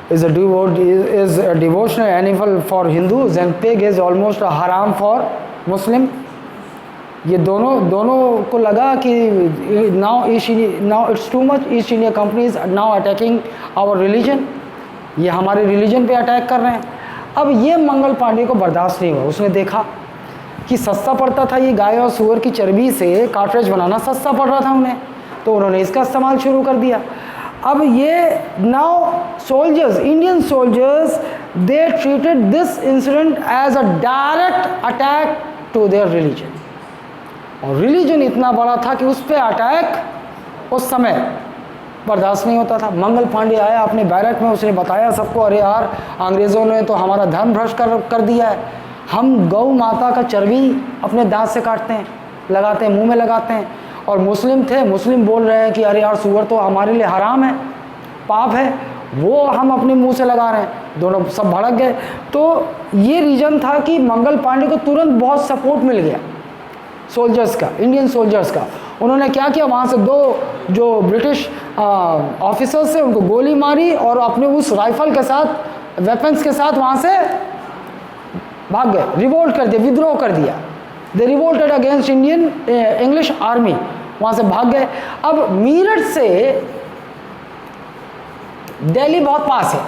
is a devotional animal for Hindus and pig is almost a haram for Muslim. ये दोनों को लगा कि now it's too much. East India Company is now attacking our religion. ये हमारे रिलीजन पे अटैक कर रहे हैं। अब ये मंगल पांडे को बर्दाश्त नहीं हुआ। उसने देखा कि सस्ता पड़ता था, ये गाय और सूअर की चर्बी से कार्ट्रिज बनाना सस्ता पड़ रहा था उन्हें, तो उन्होंने इसका इस्तेमाल शुरू कर दिया। अब ये now soldiers, Indian soldiers, they treated this incident as a direct attack to their religion. और रिलीजन इतना बड़ा था कि उस पर अटैक उस समय बर्दाश्त नहीं होता था। मंगल पांडे आया अपने बैरक में, उसने बताया सबको, अरे यार अंग्रेज़ों ने तो हमारा धर्म भ्रष्ट कर दिया है। हम गौ माता का चर्बी अपने दांत से काटते हैं, लगाते हैं, मुंह में लगाते हैं। और मुस्लिम थे, मुस्लिम बोल रहे हैं कि अरे यार सूअर तो हमारे लिए हराम है, पाप है, वो हम अपने मुंह से लगा रहे हैं। दोनों सब भड़क गए। तो ये रीज़न था कि मंगल पांडे को तुरंत बहुत सपोर्ट मिल गया सोल्जर्स का, इंडियन सोल्जर्स का। उन्होंने क्या किया, वहाँ से दो जो ब्रिटिश ऑफिसर्स थे उनको गोली मारी और अपने उस राइफल के साथ, वेपन्स के साथ वहाँ से भाग गए, रिवोल्ट कर दिया, विद्रोह कर दिया। They revolted against Indian English army, वहाँ से भाग गए। अब मीरठ से दिल्ली बहुत पास है,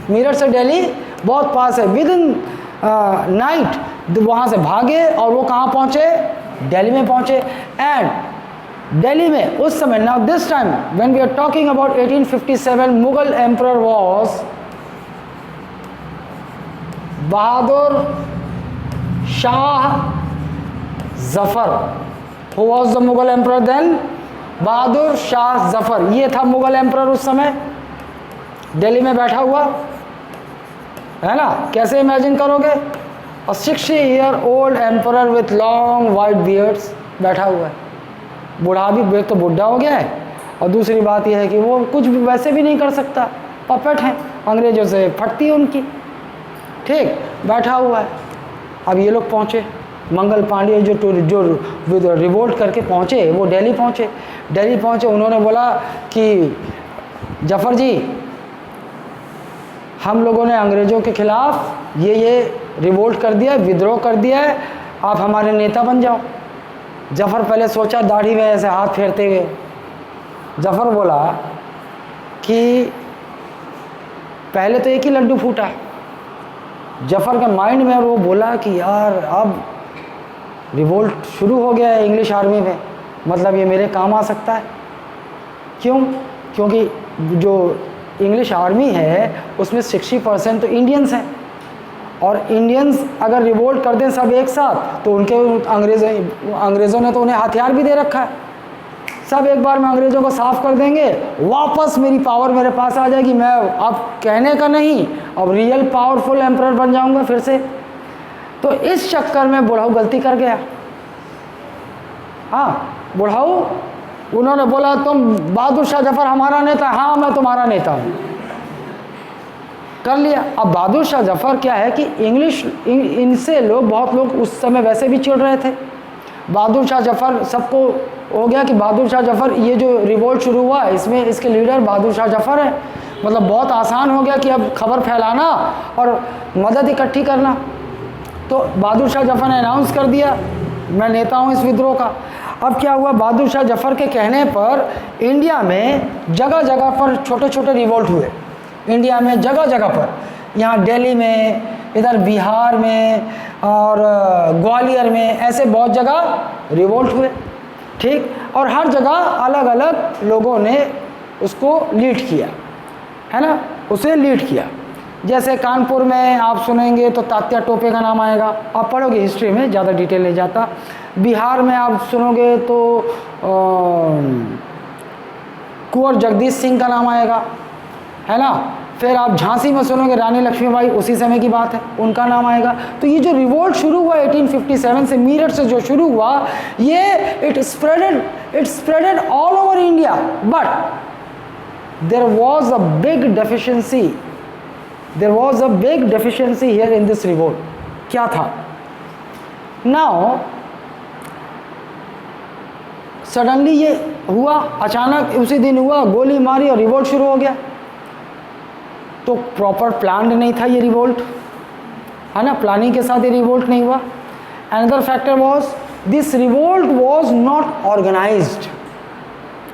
मीरठ से दिल्ली बहुत पास है। विद इन नाइट वहाँ से भागे और वो कहाँ पहुँचे, दिल्ली में पहुँचे। एंड दिल्ली में उस समय, now this time when we are talking about 1857, Mughal emperor was Bahadur Shah Zafar. Who was the Mughal emperor then? Bahadur Shah Zafar. ये था मुगल एम्परर उस समय, दिल्ली में बैठा हुआ है ना। कैसे इमेजिन करोगे, और 60-year old emperor with long white beards बैठा हुआ है। बूढ़ा भी, एक तो बुढ़ा हो गया है और दूसरी बात यह है कि वो कुछ भी वैसे भी नहीं कर सकता, पपेट हैं, अंग्रेजों से फटती है उनकी, ठीक, बैठा हुआ है। अब ये लोग पहुँचे, मंगल पांडे जो रिवोल्ट करके पहुँचे, वो दिल्ली पहुँचे। दिल्ली पहुँचे, उन्होंने बोला कि जफर जी, हम लोगों ने अंग्रेज़ों के ख़िलाफ़ ये रिवोल्ट कर दिया, विद्रोह कर दिया है, आप हमारे नेता बन जाओ। जफ़र पहले सोचा, दाढ़ी में ऐसे हाथ फेरते हुए जफ़र बोला कि पहले तो एक ही लड्डू फूटा जफ़र के माइंड में, और वो बोला कि यार अब रिवोल्ट शुरू हो गया है इंग्लिश आर्मी में, मतलब ये मेरे काम आ सकता है। क्यों? क्योंकि जो इंग्लिश आर्मी है उसमें 60% तो इंडियंस हैं, और इंडियंस अगर रिवोल्ट कर दें सब एक साथ तो उनके अंग्रेज़ों ने तो उन्हें हथियार भी दे रखा है, सब एक बार में अंग्रेज़ों को साफ कर देंगे, वापस मेरी पावर मेरे पास आ जाएगी, मैं अब कहने का नहीं, अब रियल पावरफुल एम्परर बन जाऊंगा फिर से। तो इस चक्कर में बुढ़ाऊ गलती कर गया। हाँ, बुढ़ाऊ, उन्होंने बोला तुम बहादुर शाह जफर हमारा नेता, हाँ मैं तुम्हारा नेता हूँ, कर लिया। अब बहादुर शाह जफर क्या है कि इनसे बहुत लोग उस समय वैसे भी चिढ़ रहे थे। बहादुर शाह जफर, सबको हो गया कि बहादुर शाह जफर, ये जो रिवोल्ट शुरू हुआ इसमें इसके लीडर बहादुर शाह जफर है, मतलब बहुत आसान हो गया कि अब खबर फैलाना और मदद इकट्ठी करना। तो बहादुर शाह जफर ने अनाउंस कर दिया मैं नेता हूँ इस विद्रोह का। अब क्या हुआ, बहादुर शाह जफर के कहने पर इंडिया में जगह जगह पर छोटे छोटे रिवोल्ट हुए, इंडिया में जगह जगह पर, यहाँ दिल्ली में, इधर बिहार में और ग्वालियर में, ऐसे बहुत जगह रिवोल्ट हुए, ठीक। और हर जगह अलग अलग लोगों ने उसको लीड किया, है ना, उसे लीड किया। जैसे कानपुर में आप सुनेंगे तो तात्या टोपे का नाम आएगा, आप पढ़ोगे हिस्ट्री में, ज़्यादा डिटेल नहीं जाता। बिहार में आप सुनोगे तो कुंवर जगदीश सिंह का नाम आएगा, है ना। फिर आप झांसी में सुनोगे रानी लक्ष्मीबाई, उसी समय की बात है, उनका नाम आएगा। तो ये जो रिवोल्ट शुरू हुआ 1857 से, मीरठ से जो शुरू हुआ, ये it spreaded all over India, but there was a big deficiency here in this revolt. क्या था? नाउ सडनली ये हुआ, अचानक उसी दिन हुआ, गोली मारी और रिवोल्ट शुरू हो गया। तो प्रॉपर प्लान्ड नहीं था ये रिवोल्ट, है ना, प्लानिंग के साथ ये रिवोल्ट नहीं हुआ। Another factor was this revolt was not organised,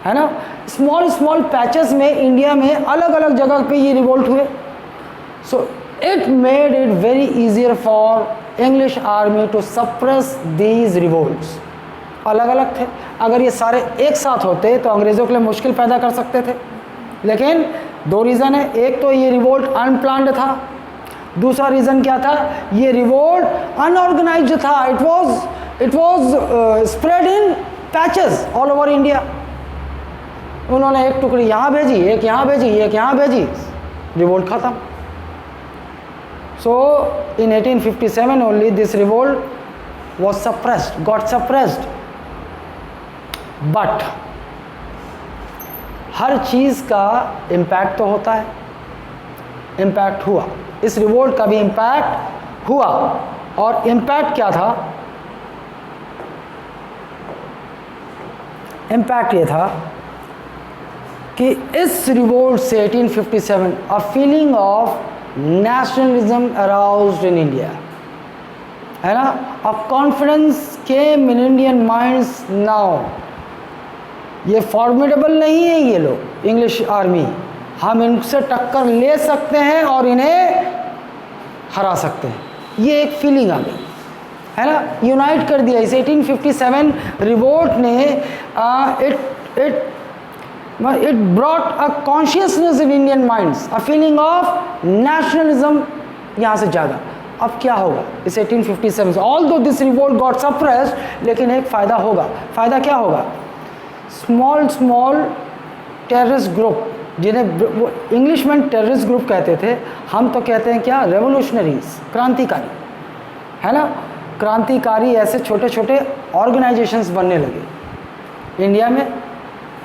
है ना, स्मॉल स्मॉल पैचेस में इंडिया में अलग अलग जगह पे ये रिवोल्ट हुए। So it made it very easier for English army to suppress these revolts. अलग अलग थे, अगर ये सारे एक साथ होते तो अंग्रेज़ों के लिए मुश्किल पैदा कर सकते थे। लेकिन दो रीज़न है, एक तो ये रिवोल्ट अनप्लान्ड था, दूसरा रीज़न क्या था, ये रिवोल्ट अनऑर्गेनाइज्ड था। It was spread in patches all over India. उन्होंने एक टुकड़ी यहाँ भेजी, एक यहाँ भेजी, एक यहाँ भेजी, रिवोल्ट खत्म। So in 1857 only this revolt was suppressed, got suppressed. But हर चीज़ का इम्पैक्ट तो होता है, इम्पैक्ट हुआ, इस रिवोल्ट का भी इम्पैक्ट हुआ। और इम्पैक्ट क्या था, इम्पैक्ट ये था कि इस रिवोल्ट से 1857 a feeling of nationalism aroused in India, है ना, a confidence came in Indian minds. Now ये फॉर्मिडेबल नहीं है ये लोग, इंग्लिश आर्मी, हम इनसे टक्कर ले सकते हैं और इन्हें हरा सकते हैं, ये एक फीलिंग आ गई, है ना, यूनाइट कर दिया इसे। 1857 रिवोल्ट ने it brought a consciousness in Indian minds, a feeling of nationalism यहाँ से जागा। अब क्या होगा इस 1857 से, although this revolt got suppressed, लेकिन एक फ़ायदा होगा। फ़ायदा क्या होगा, स्मॉल टेररिस्ट ग्रुप, जिन्हें इंग्लिश में टेररिस्ट ग्रुप कहते थे, हम तो कहते हैं क्या, रेवोल्यूशनरीज, क्रांतिकारी, है ना, क्रांतिकारी ऐसे छोटे छोटे ऑर्गेनाइजेशंस बनने लगे इंडिया में,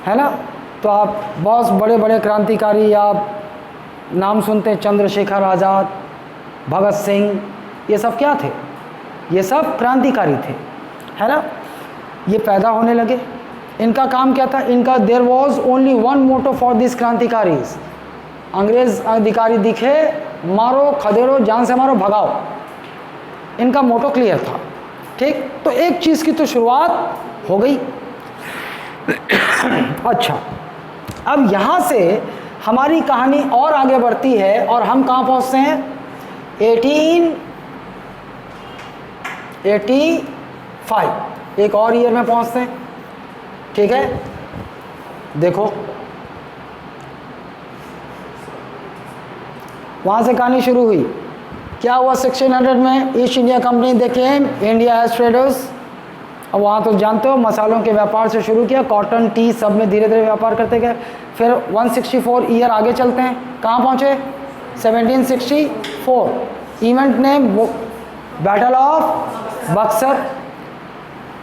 है ना। तो आप बहुत बड़े बड़े क्रांतिकारी आप नाम सुनते हैं, चंद्रशेखर आज़ाद, भगत सिंह, ये सब क्या थे, ये सब क्रांतिकारी थे, है ना। ये पैदा होने लगे। इनका काम क्या था, इनका there was only one motto for this क्रांतिकारीज, अंग्रेज अधिकारी दिखे मारो, खदेड़ो, जान से मारो, भगाओ, इनका मोटो क्लियर था, ठीक। तो एक चीज़ की तो शुरुआत हो गई। अच्छा, अब यहाँ से हमारी कहानी और आगे बढ़ती है और हम कहाँ पहुँचते हैं, 1885, एक और ईयर में पहुँचते हैं, ठीक है। देखो वहाँ से कहानी शुरू हुई, क्या हुआ 1600 में, ईस्ट इंडिया कंपनी देखे इंडिया एज ट्रेडर्स। अब वहाँ तो जानते हो मसालों के व्यापार से शुरू किया, कॉटन, टी, सब में धीरे धीरे व्यापार करते गए। फिर 164 ईयर आगे चलते हैं, कहाँ पहुँचे, 1764, इवेंट ने बैटल ऑफ बक्सर।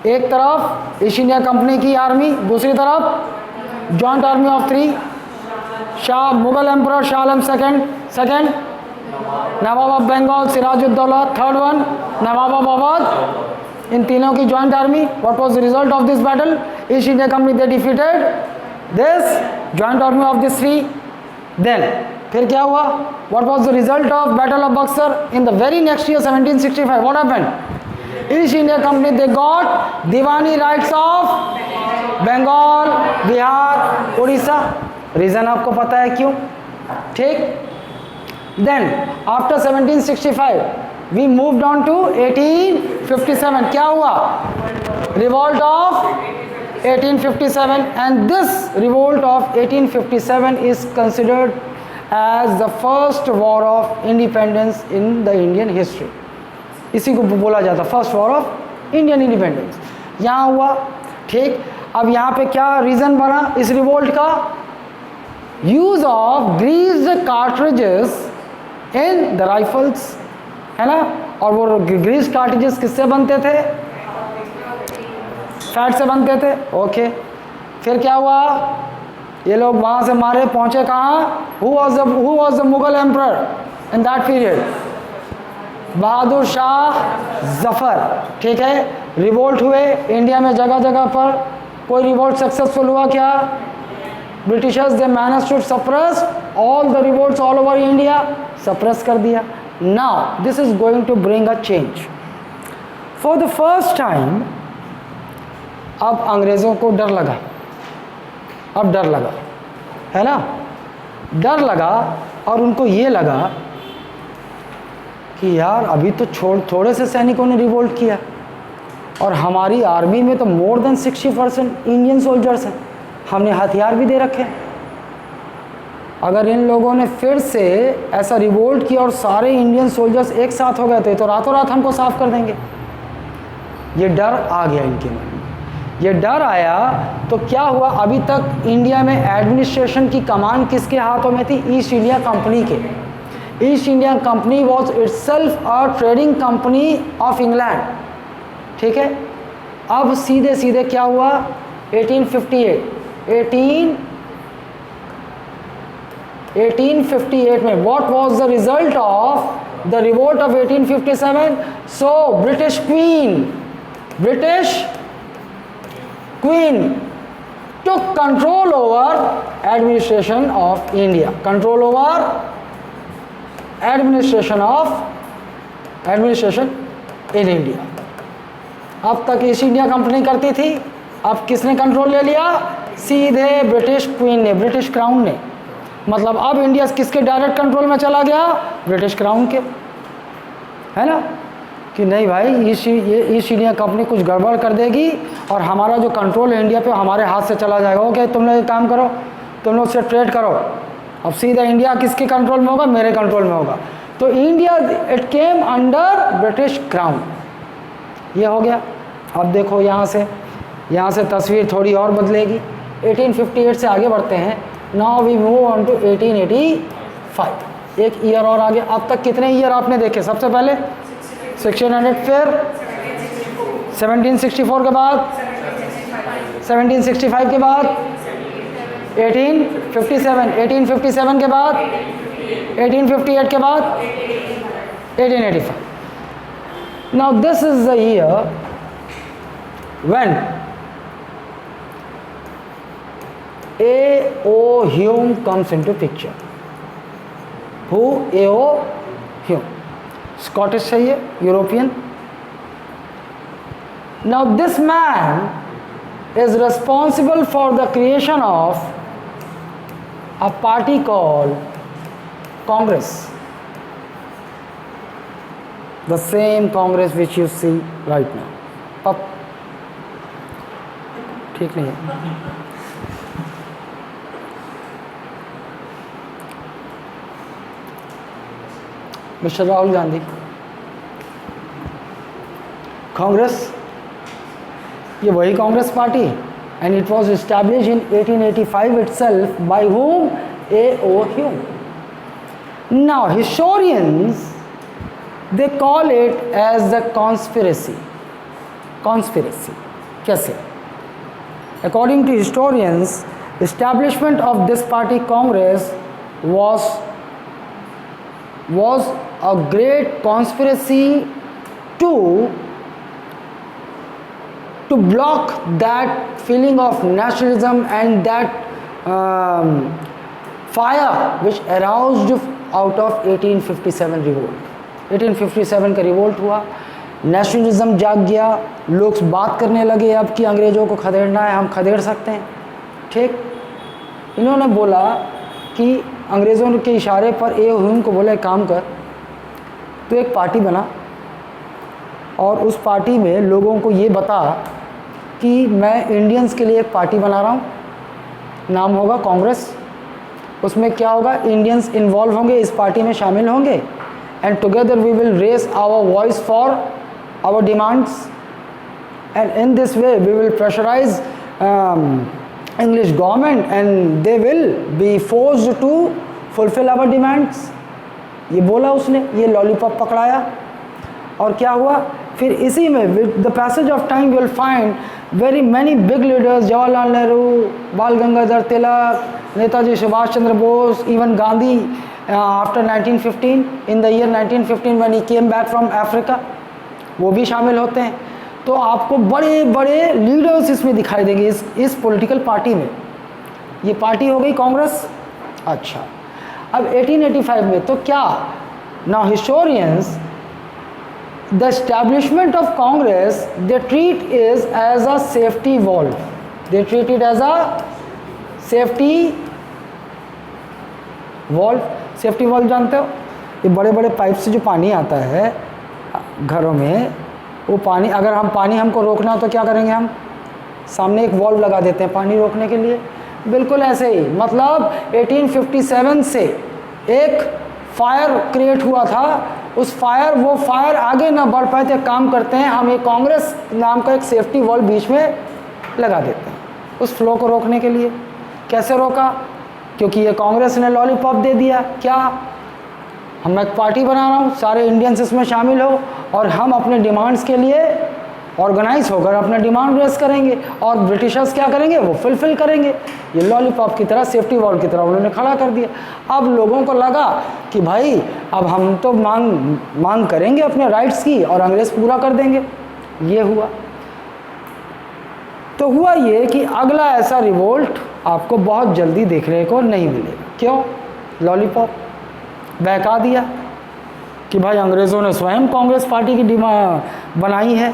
एक तरफ ईस्ट इंडिया कंपनी की आर्मी, दूसरी तरफ joint army of 3, Shah Mughal emperor Shah Alam second, Nawab of Bengal Sirajuddaula, third one Nawab of Awadh, इन तीनों की joint army. What was the result of this battle, East India Company they defeated this joint army of this 3। Then फिर क्या हुआ, what was the result of battle of Buxar in the very next year 1765, what happened, East India Company they got Deewani rights of Bengal, Bihar, Orissa. Reason आपको पता है क्यों, ठीक। Then after 1765 we moved on to 1857, क्या हुआ, revolt of 1857, and this revolt of 1857 is considered as the first war of independence in the Indian history. इसी को बोला जाता first war of Indian independence, यहाँ हुआ, ठीक। अब यहाँ पे क्या रीज़न बना इस रिवोल्ट का, use of greased cartridges in the rifles, है ना। और वो ग्रीस्ड कार्ट्रिजेस किससे बनते थे, फैट से बनते थे, ओके। फिर क्या हुआ, ये लोग वहाँ से मारे, पहुँचे कहाँ, who was the Mughal emperor in that period, Bahadur Shah Zafar, ठीक है। रिवोल्ट हुए इंडिया में जगह जगह पर, कोई रिवोल्ट सक्सेसफुल हुआ क्या, Britishers they manage to suppress all the revolts all over India, suppress कर दिया। Now this is going to bring a change. For the first time अब अंग्रेज़ों को डर लगा, अब डर लगा, है ना, डर लगा, और उनको ये लगा कि यार अभी तो थोड़े से सैनिकों ने रिवोल्ट किया और हमारी आर्मी में तो मोर देन 60% इंडियन सोल्जर्स हैं, हमने हथियार भी दे रखे हैं। अगर इन लोगों ने फिर से ऐसा रिवोल्ट किया और सारे इंडियन सोल्जर्स एक साथ हो गए तो रातों रात हमको साफ कर देंगे। ये डर आ गया इनके मन में। ये डर आया तो क्या हुआ, अभी तक इंडिया में एडमिनिस्ट्रेशन की कमान किसके हाथों में थी? ईस्ट इंडिया कंपनी के। East India company was itself a trading company of England, ठीक है। अब सीधे सीधे क्या हुआ, 1858 में what was the result of the revolt of 1857? So British queen took control over administration of India, control over administration in India। अब तक ईस्ट इंडिया कंपनी करती थी, अब किसने कंट्रोल ले लिया? सीधे ब्रिटिश क्वीन ने, ब्रिटिश क्राउन ने। मतलब अब इंडिया किसके डायरेक्ट कंट्रोल में चला गया? ब्रिटिश क्राउन के, है ना, कि नहीं भाई ईस्ट इंडिया कंपनी कुछ गड़बड़ कर देगी और हमारा जो कंट्रोल है इंडिया पे हमारे हाथ से चला जाएगा। ओके, तुम लोग एक काम करो, तुम लोग से ट्रेड करो। अब सीधा इंडिया किसके कंट्रोल में होगा? मेरे कंट्रोल में होगा। तो India it came under British crown. ये हो गया। अब देखो यहाँ से तस्वीर थोड़ी और बदलेगी। 1858 से आगे बढ़ते हैं। Now we move on to 1885। एक ईयर और आगे। अब तक कितने ईयर आपने देखे? सबसे पहले 1600, फिर 1764 के बाद 1765 के बाद 1857 के बाद 1858 के बाद 1885। Now this is the year when A.O. Hume comes into picture. Who? A.O. Hume. Scottish है ये, European. Now this man is responsible for the creation of a party called Congress. The same Congress which you see right now. अब ठीक नहीं है। Mister Rahul Gandhi, Congress, ये वही Congress party, and it was establish in 1885 itself by whom? A.O. Hume. Now historians they call it as the conspiracy. कैसे? According to historians, establishment of this party Congress was a great conspiracy to block that feeling of nationalism and that fire which aroused out of 1857 revolt. 1857 का revolt हुआ, nationalism जाग गया, लोग बात करने लगे अब कि अंग्रेज़ों को खदेड़ना है, हम खदेड़ सकते हैं। ठीक, इन्होंने बोला कि अंग्रेज़ों के इशारे पर ए ह्यूम को बोला एक काम कर, तो एक पार्टी बना और उस पार्टी में लोगों को ये बता कि मैं इंडियंस के लिए एक पार्टी बना रहा हूँ, नाम होगा कांग्रेस। उसमें क्या होगा? इंडियंस इन्वॉल्व होंगे, इस पार्टी में शामिल होंगे, and together we will raise our voice for our demands, and in this way we will pressurise English government and they will be forced to fulfill our demands। ये बोला उसने, ये lollipop पकड़ाया और क्या हुआ? फिर इसी में with the passage of time you will find very many big leaders, Jawaharlal Nehru, बाल Gangadhar Tilak, Netaji Subhash Chandra Bose, even Gandhi after 1915, in the year 1915 when he came back from Africa, वो भी शामिल होते हैं। तो आपको बड़े बड़े लीडर्स इसमें दिखाई देंगे इस पॉलिटिकल पार्टी में। ये पार्टी हो गई कांग्रेस। अच्छा, अब 1885 में तो क्या, now historians the establishment of Congress they treat is as a safety valve, they treat it as a safety valve. Safety valve जानते हो, ये बड़े बड़े पाइप से जो पानी आता है घरों में, वो पानी, अगर हम पानी हमको रोकना तो क्या करेंगे, हम सामने एक वॉल्व लगा देते हैं पानी रोकने के लिए। बिल्कुल ऐसे ही, मतलब 1857 से एक फायर क्रिएट हुआ था, उस फायर, वो फायर आगे ना बढ़ पाए थे, काम करते हैं हम एक कांग्रेस नाम का एक सेफ्टी वॉल्व बीच में लगा देते हैं उस फ्लो को रोकने के लिए। कैसे रोका, क्योंकि ये कांग्रेस ने लॉलीपॉप दे दिया, क्या, हम एक पार्टी बना रहा हूँ, सारे इंडियंस इसमें शामिल हो और हम अपने डिमांड्स के लिए ऑर्गेनाइज होकर अपना डिमांड रेस करेंगे और ब्रिटिशर्स क्या करेंगे, वो फुलफिल करेंगे। ये लॉलीपॉप की तरह, सेफ्टी वॉल्व की तरह उन्होंने खड़ा कर दिया। अब लोगों को लगा कि भाई अब हम तो मांग करेंगे अपने राइट्स की और अंग्रेज पूरा कर देंगे। ये हुआ, तो हुआ ये कि अगला ऐसा रिवोल्ट आपको बहुत जल्दी देखने को नहीं मिलेगा। क्यों, लॉलीपॉप बहका दिया कि भाई अंग्रेज़ों ने स्वयं कांग्रेस पार्टी की डिमांड बनाई है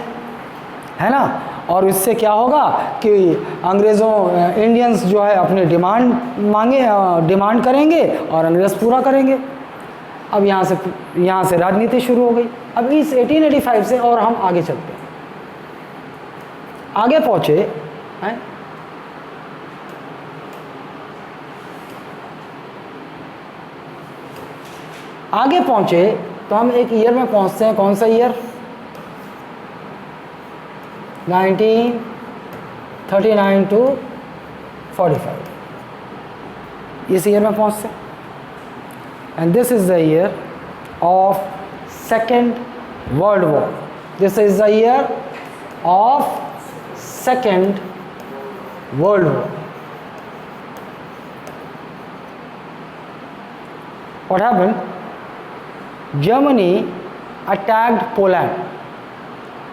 ना, और इससे क्या होगा कि अंग्रेज़ों, इंडियंस जो है अपनी डिमांड करेंगे और अंग्रेज़ पूरा करेंगे। अब यहाँ से राजनीति शुरू हो गई। अब इस 1885 से और हम आगे चलते हैं, आगे पहुँचे हैं, आगे पहुँचे तो हम एक ईयर में पहुँचते हैं। कौन सा ईयर, 1939 to 45, इस ईयर में पहुँचते हैं। And this is the year of second world war, this is the year of second world war. What happened? Germany attacked Poland.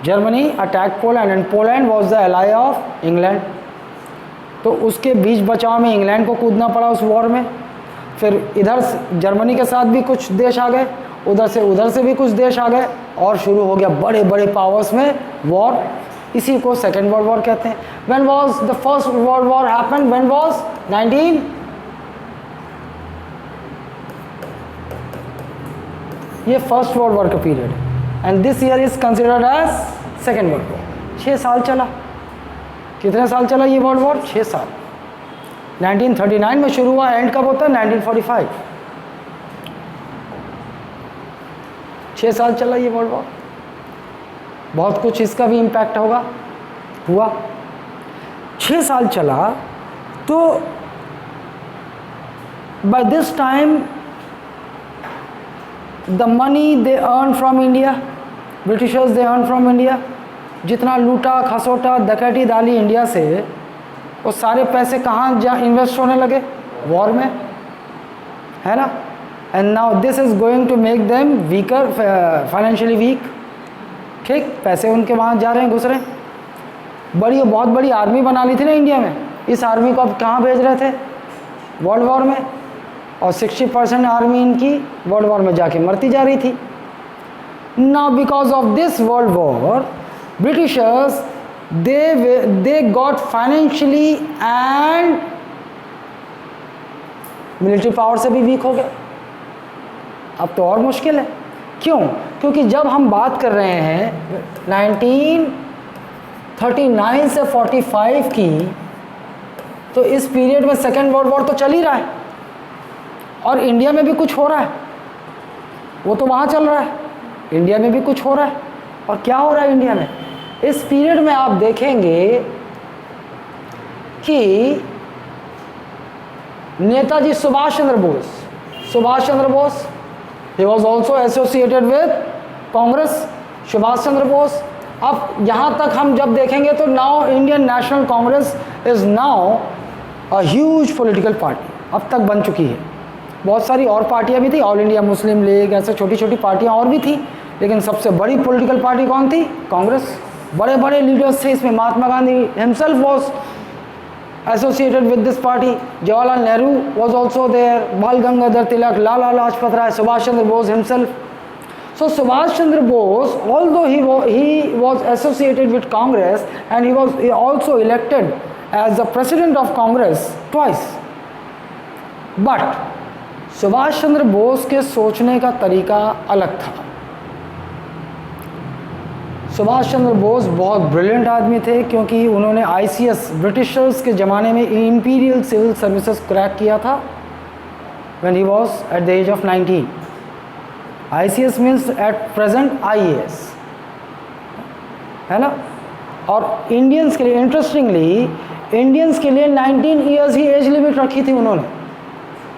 Germany attacked Poland and Poland was the ally of England. तो उसके बीच बचाव में England को कूदना पड़ा उस war में। फिर इधर जर्मनी के साथ भी कुछ देश आ गए, उधर से भी कुछ देश आ गए और शुरू हो गया बड़े बड़े पावर्स में वॉर। इसी को सेकेंड वर्ल्ड वॉर कहते हैं। When was the first world war happened? When was 19? ये फर्स्ट वर्ल्ड वॉर का पीरियड है and this year is considered as second world war. 6 साल चला। कितने साल चला ये वर्ल्ड वॉर? 6 साल। 1939 में शुरू हुआ, एंड कब होता है? 1945। 6 साल चला ये वर्ल्ड वॉर। बहुत कुछ इसका भी इम्पैक्ट हुआ। 6 साल चला तो by this time the money they earn from India, Britishers they earn from India, जितना लूटा खसोटा डकैती डाली इंडिया से, वो सारे पैसे कहाँ जा इन्वेस्ट होने लगे? वॉर में, है ना। And now this is going to make them weaker, financially weak. ठीक, पैसे उनके वहाँ जा रहे हैं, घुस रहे हैं। बहुत बड़ी आर्मी बना ली थी ना इंडिया में, इस आर्मी को अब कहाँ भेज रहे थे? वर्ल्ड वॉर में। और 60% आर्मी इनकी वर्ल्ड वॉर में जाके मरती जा रही थी। Now because of this world war Britishers they got financially and military power से भी वीक हो गए। अब तो और मुश्किल है। क्यों? क्योंकि जब हम बात कर रहे हैं 1939 से 45 की, तो इस पीरियड में सेकेंड वर्ल्ड वॉर तो चल ही रहा है और इंडिया में भी कुछ हो रहा है। वो तो वहाँ चल रहा है, इंडिया में भी कुछ हो रहा है। और क्या हो रहा है इंडिया में? इस पीरियड में आप देखेंगे कि Netaji Subhash Chandra Bose, he was also associated with Congress. Subhash Chandra Bose, अब यहाँ तक हम जब देखेंगे तो now Indian National Congress is now a huge political party, अब तक बन चुकी है। बहुत सारी और पार्टियां भी थी, ऑल इंडिया मुस्लिम लीग, ऐसे छोटी छोटी पार्टियां और भी थी, लेकिन सबसे बड़ी पॉलिटिकल पार्टी कौन थी? कांग्रेस। बड़े बड़े लीडर्स थे इसमें। Mahatma Gandhi himself was associated with this party. Jawaharlal Nehru was also there, Bal Gangadhar Tilak, Lala Lajpat Rai, Subhash Chandra Bose himself. So Subhash Chandra Bose, although he was associated with Congress and he was also elected as the president of Congress twice, but Subhash Chandra Bose के सोचने का तरीका अलग था। सुभाष चंद्र बोस बहुत brilliant आदमी थे क्योंकि उन्होंने आईसीएस ब्रिटिशर्स के ज़माने में इंपीरियल सिविल सर्विसेज क्रैक किया था when he was at the age of 19। ICS means at present IAS, है ना। और इंडियंस के लिए इंटरेस्टिंगली इंडियंस के लिए 19 ईयर्स ही एज लिमिट रखी थी उन्होंने।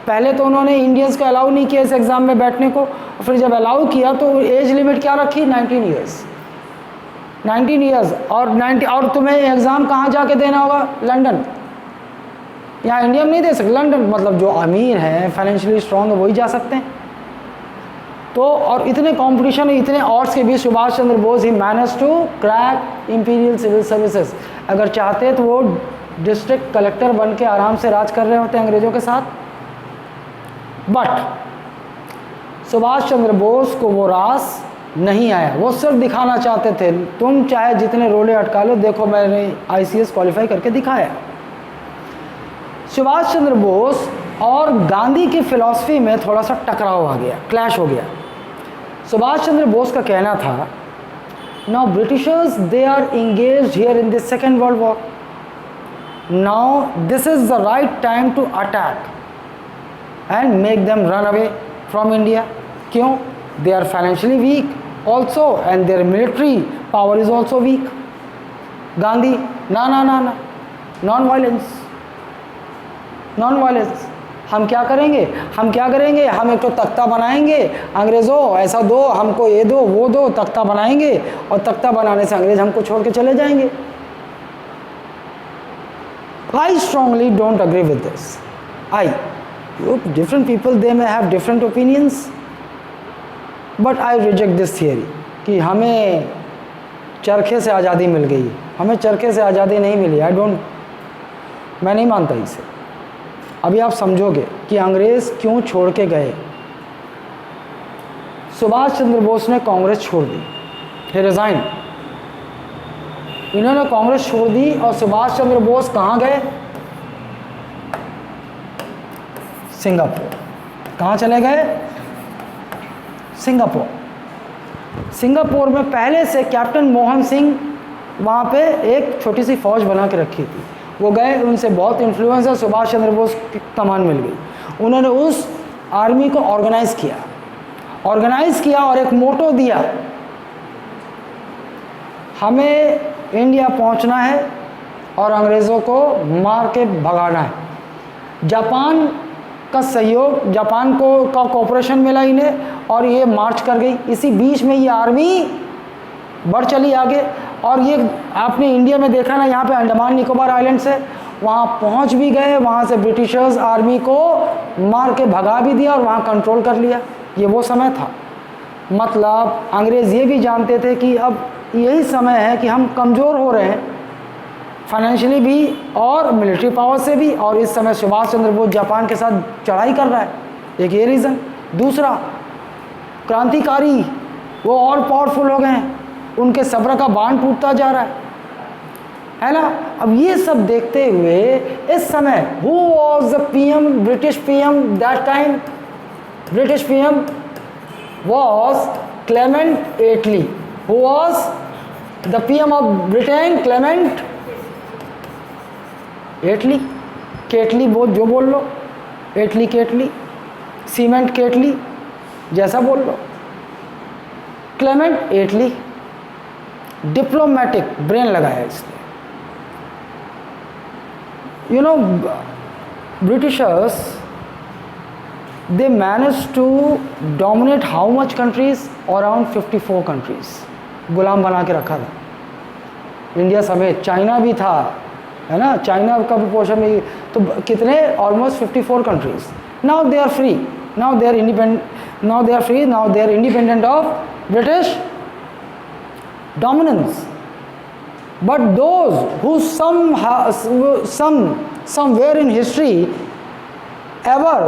पहले तो उन्होंने इंडियंस को अलाउ नहीं किया इस एग्ज़ाम में बैठने को, और फिर जब अलाउ किया तो एज लिमिट क्या रखी, 19 ईयर्स। 19 ईयर्स और तुम्हें एग्ज़ाम कहाँ जाके देना होगा, लंदन। यहाँ इंडिया में नहीं दे सकते, लंदन। मतलब जो अमीर हैं, फाइनेंशियली स्ट्रॉन्ग है, वही जा सकते हैं। तो और इतने कंपटीशन, इतने ऑड्स के बीच Subhash Chandra Bose he manage to crack imperial civil services. अगर चाहते तो वो डिस्ट्रिक्ट कलेक्टर बन के आराम से राज कर रहे होते अंग्रेज़ों के साथ। बट सुभाष चंद्र बोस को वो रास नहीं आया। वो सिर्फ दिखाना चाहते थे, तुम चाहे जितने रोले अटका लो, देखो मैंने आईसीएस क्वालिफाई करके दिखाया। सुभाष चंद्र बोस और गांधी की फिलॉसफी में थोड़ा सा टकराव आ गया, क्लैश हो गया। सुभाष चंद्र बोस का कहना था, now Britishers they are engaged here in this second world war, now this is the right time to attack and make them run away from India. क्यों? They are financially weak also and their military power is also weak. Gandhi ना, non violence. हम क्या करेंगे, हम एक तो तख्ता बनाएंगे, अंग्रेज़ों ऐसा दो, हमको ये दो वो दो, तख्ता बनाएंगे और तख्ता बनाने से अंग्रेज़ हमको छोड़ के चले जाएंगे। I strongly don't agree with this. Different people, they may have different opinions, but I reject this theory कि हमें चरखे से आज़ादी मिल गई। हमें चरखे से आज़ादी नहीं मिली। मैं नहीं मानता इसे। अभी आप समझोगे कि अंग्रेज़ क्यों छोड़ के गए। सुभाष चंद्र बोस ने कांग्रेस छोड़ दी, he resigned। इन्होंने कांग्रेस छोड़ दी और सुभाष चंद्र बोस कहाँ गए, सिंगापुर। कहाँ चले गए, सिंगापुर में पहले से कैप्टन मोहन सिंह वहाँ पे एक छोटी सी फौज बना के रखी थी। वो गए, उनसे बहुत इन्फ्लुएंस है, सुभाष चंद्र बोस की कमान मिल गई। उन्होंने उस आर्मी को ऑर्गेनाइज़ किया और एक मोटो दिया, हमें इंडिया पहुँचना है और अंग्रेज़ों को मार के भगाना है। जापान का सहयोग, जापान का कोऑपरेशन मिला इन्हें और ये मार्च कर गई। इसी बीच में ये आर्मी बढ़ चली आगे और ये आपने इंडिया में देखा ना, यहाँ पे अंडमान निकोबार आइलैंड्स है, वहाँ पहुँच भी गए। वहाँ से ब्रिटिशर्स आर्मी को मार के भगा भी दिया और वहाँ कंट्रोल कर लिया। ये वो समय था। मतलब अंग्रेज़ ये भी जानते थे कि अब यही समय है कि हम कमज़ोर हो रहे हैं फाइनेंशियली भी और मिलिट्री पावर से भी, और इस समय सुभाष चंद्र बोस जापान के साथ चढ़ाई कर रहा है। एक ये रीज़न। दूसरा, क्रांतिकारी वो और पावरफुल हो गए हैं, उनके सब्र का बांध टूटता जा रहा है ना। अब ये सब देखते हुए इस समय who was the PM, British PM that time, British PM was Clement Attlee. Who was the PM of Britain, Clement Attlee. Kettle जो बोल लो, एटली केटली, सीमेंट केटली जैसा बोल लो, क्लेमेंट एटली। डिप्लोमेटिक ब्रेन लगाया इसने। You know, Britishers, they managed to dominate how much countries? Around 54 countries. गुलाम बना के रखा था, इंडिया समेत। चाइना भी था, है ना, चाइना का भी पोर्शन में। तो कितने, almost 54 countries. Now they are free. Now they are independent. Now they are free. Now they are independent of British dominance. But those who some somewhere in history ever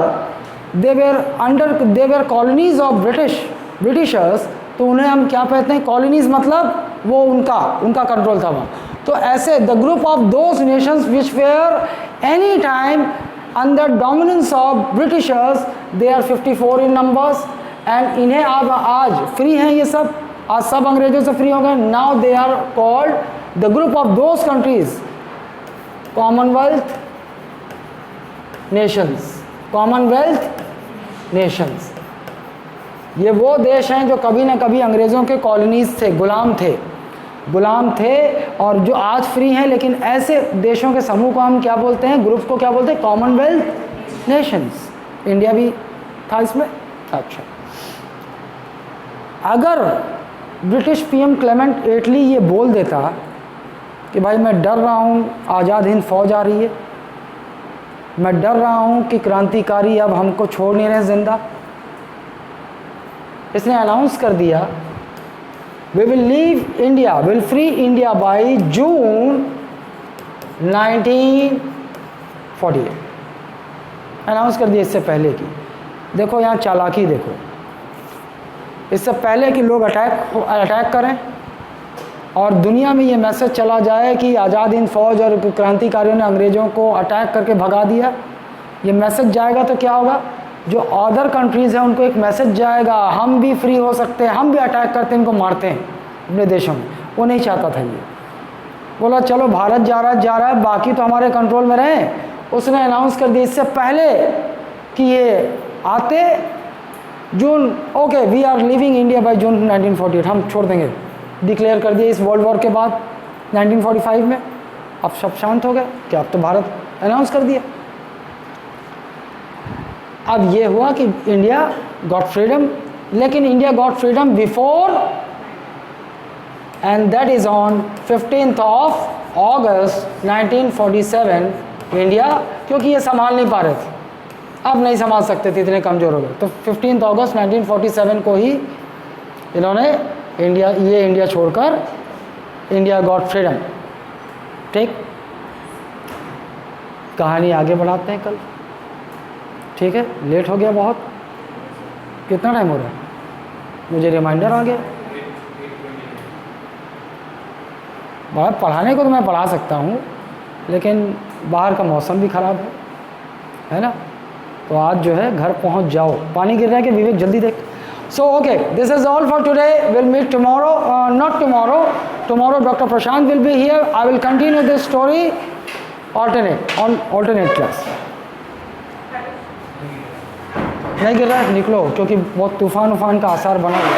they were colonies of Britishers, तो उन्हें हम क्या कहते हैं, colonies मतलब वो उनका control था वहाँ। तो ऐसे the group of those nations which were any time under dominance of Britishers, they are 54 in numbers, and इन्हें आप आज फ्री हैं, ये सब आज सब अंग्रेजों से फ्री हो गए। Now they are called the group of those countries Commonwealth nations. Commonwealth nations, ये वो देश हैं जो कभी ना कभी अंग्रेज़ों के कॉलोनीज थे, गुलाम थे और जो आज फ्री हैं। लेकिन ऐसे देशों के समूह को हम क्या बोलते हैं, ग्रुप को क्या बोलते हैं, कॉमनवेल्थ नेशंस। इंडिया भी था इसमें। अच्छा, अगर ब्रिटिश पीएम क्लेमेंट एटली ये बोल देता कि भाई मैं डर रहा हूँ, आज़ाद हिंद फौज आ रही है, मैं डर रहा हूँ कि क्रांतिकारी अब हमको छोड़ नहीं रहे जिंदा, इसने अनाउंस कर दिया we will leave India, will free India by June 1948, announce कर दिया इससे पहले की। देखो यहाँ चालाकी देखो, इससे पहले कि लोग अटैक करें और दुनिया में ये मैसेज चला जाए कि आज़ाद हिंद फौज और क्रांतिकारियों ने अंग्रेज़ों को अटैक करके भगा दिया, ये मैसेज जाएगा तो क्या होगा, जो अदर कंट्रीज़ हैं उनको एक मैसेज जाएगा हम भी फ्री हो सकते हैं, हम भी अटैक करते हैं, इनको मारते हैं अपने देशों में। वो नहीं चाहता था ये, बोला चलो भारत जा रहा है बाकी तो हमारे कंट्रोल में रहें। उसने अनाउंस कर दिया इससे पहले कि ये आते June, okay we are living India by June 1948, हम छोड़ देंगे, डिक्लेयर कर दिया इस वर्ल्ड वॉर के बाद 1945 में। अब सब शांत हो गए कि अब तो भारत अनाउंस कर दिया। अब ये हुआ कि इंडिया गॉट फ्रीडम, लेकिन India got freedom before, and that is on 15th of August 1947 India, क्योंकि ये संभाल नहीं पा रहे थे, अब नहीं संभाल सकते थे, इतने कमज़ोर हो गए, तो 15 अगस्त 1947 को ही इन्होंने इंडिया छोड़कर इंडिया गॉट फ्रीडम। ठीक, कहानी आगे बढ़ाते हैं कल, ठीक है, लेट हो गया बहुत, कितना टाइम हो रहा है, मुझे रिमाइंडर आ गया। बाहर पढ़ाने को तो मैं पढ़ा सकता हूँ, लेकिन बाहर का मौसम भी ख़राब है ना, तो आज जो है घर पहुँच जाओ। पानी गिर रहा है कि विवेक जल्दी देख। So okay, this is all for today, will meet tomorrow, not tomorrow doctor Prashant will be here, I will continue this story alternate class. नहीं गिर रहा है, निकलो, क्योंकि बहुत तूफान का आसार बना हुआ है।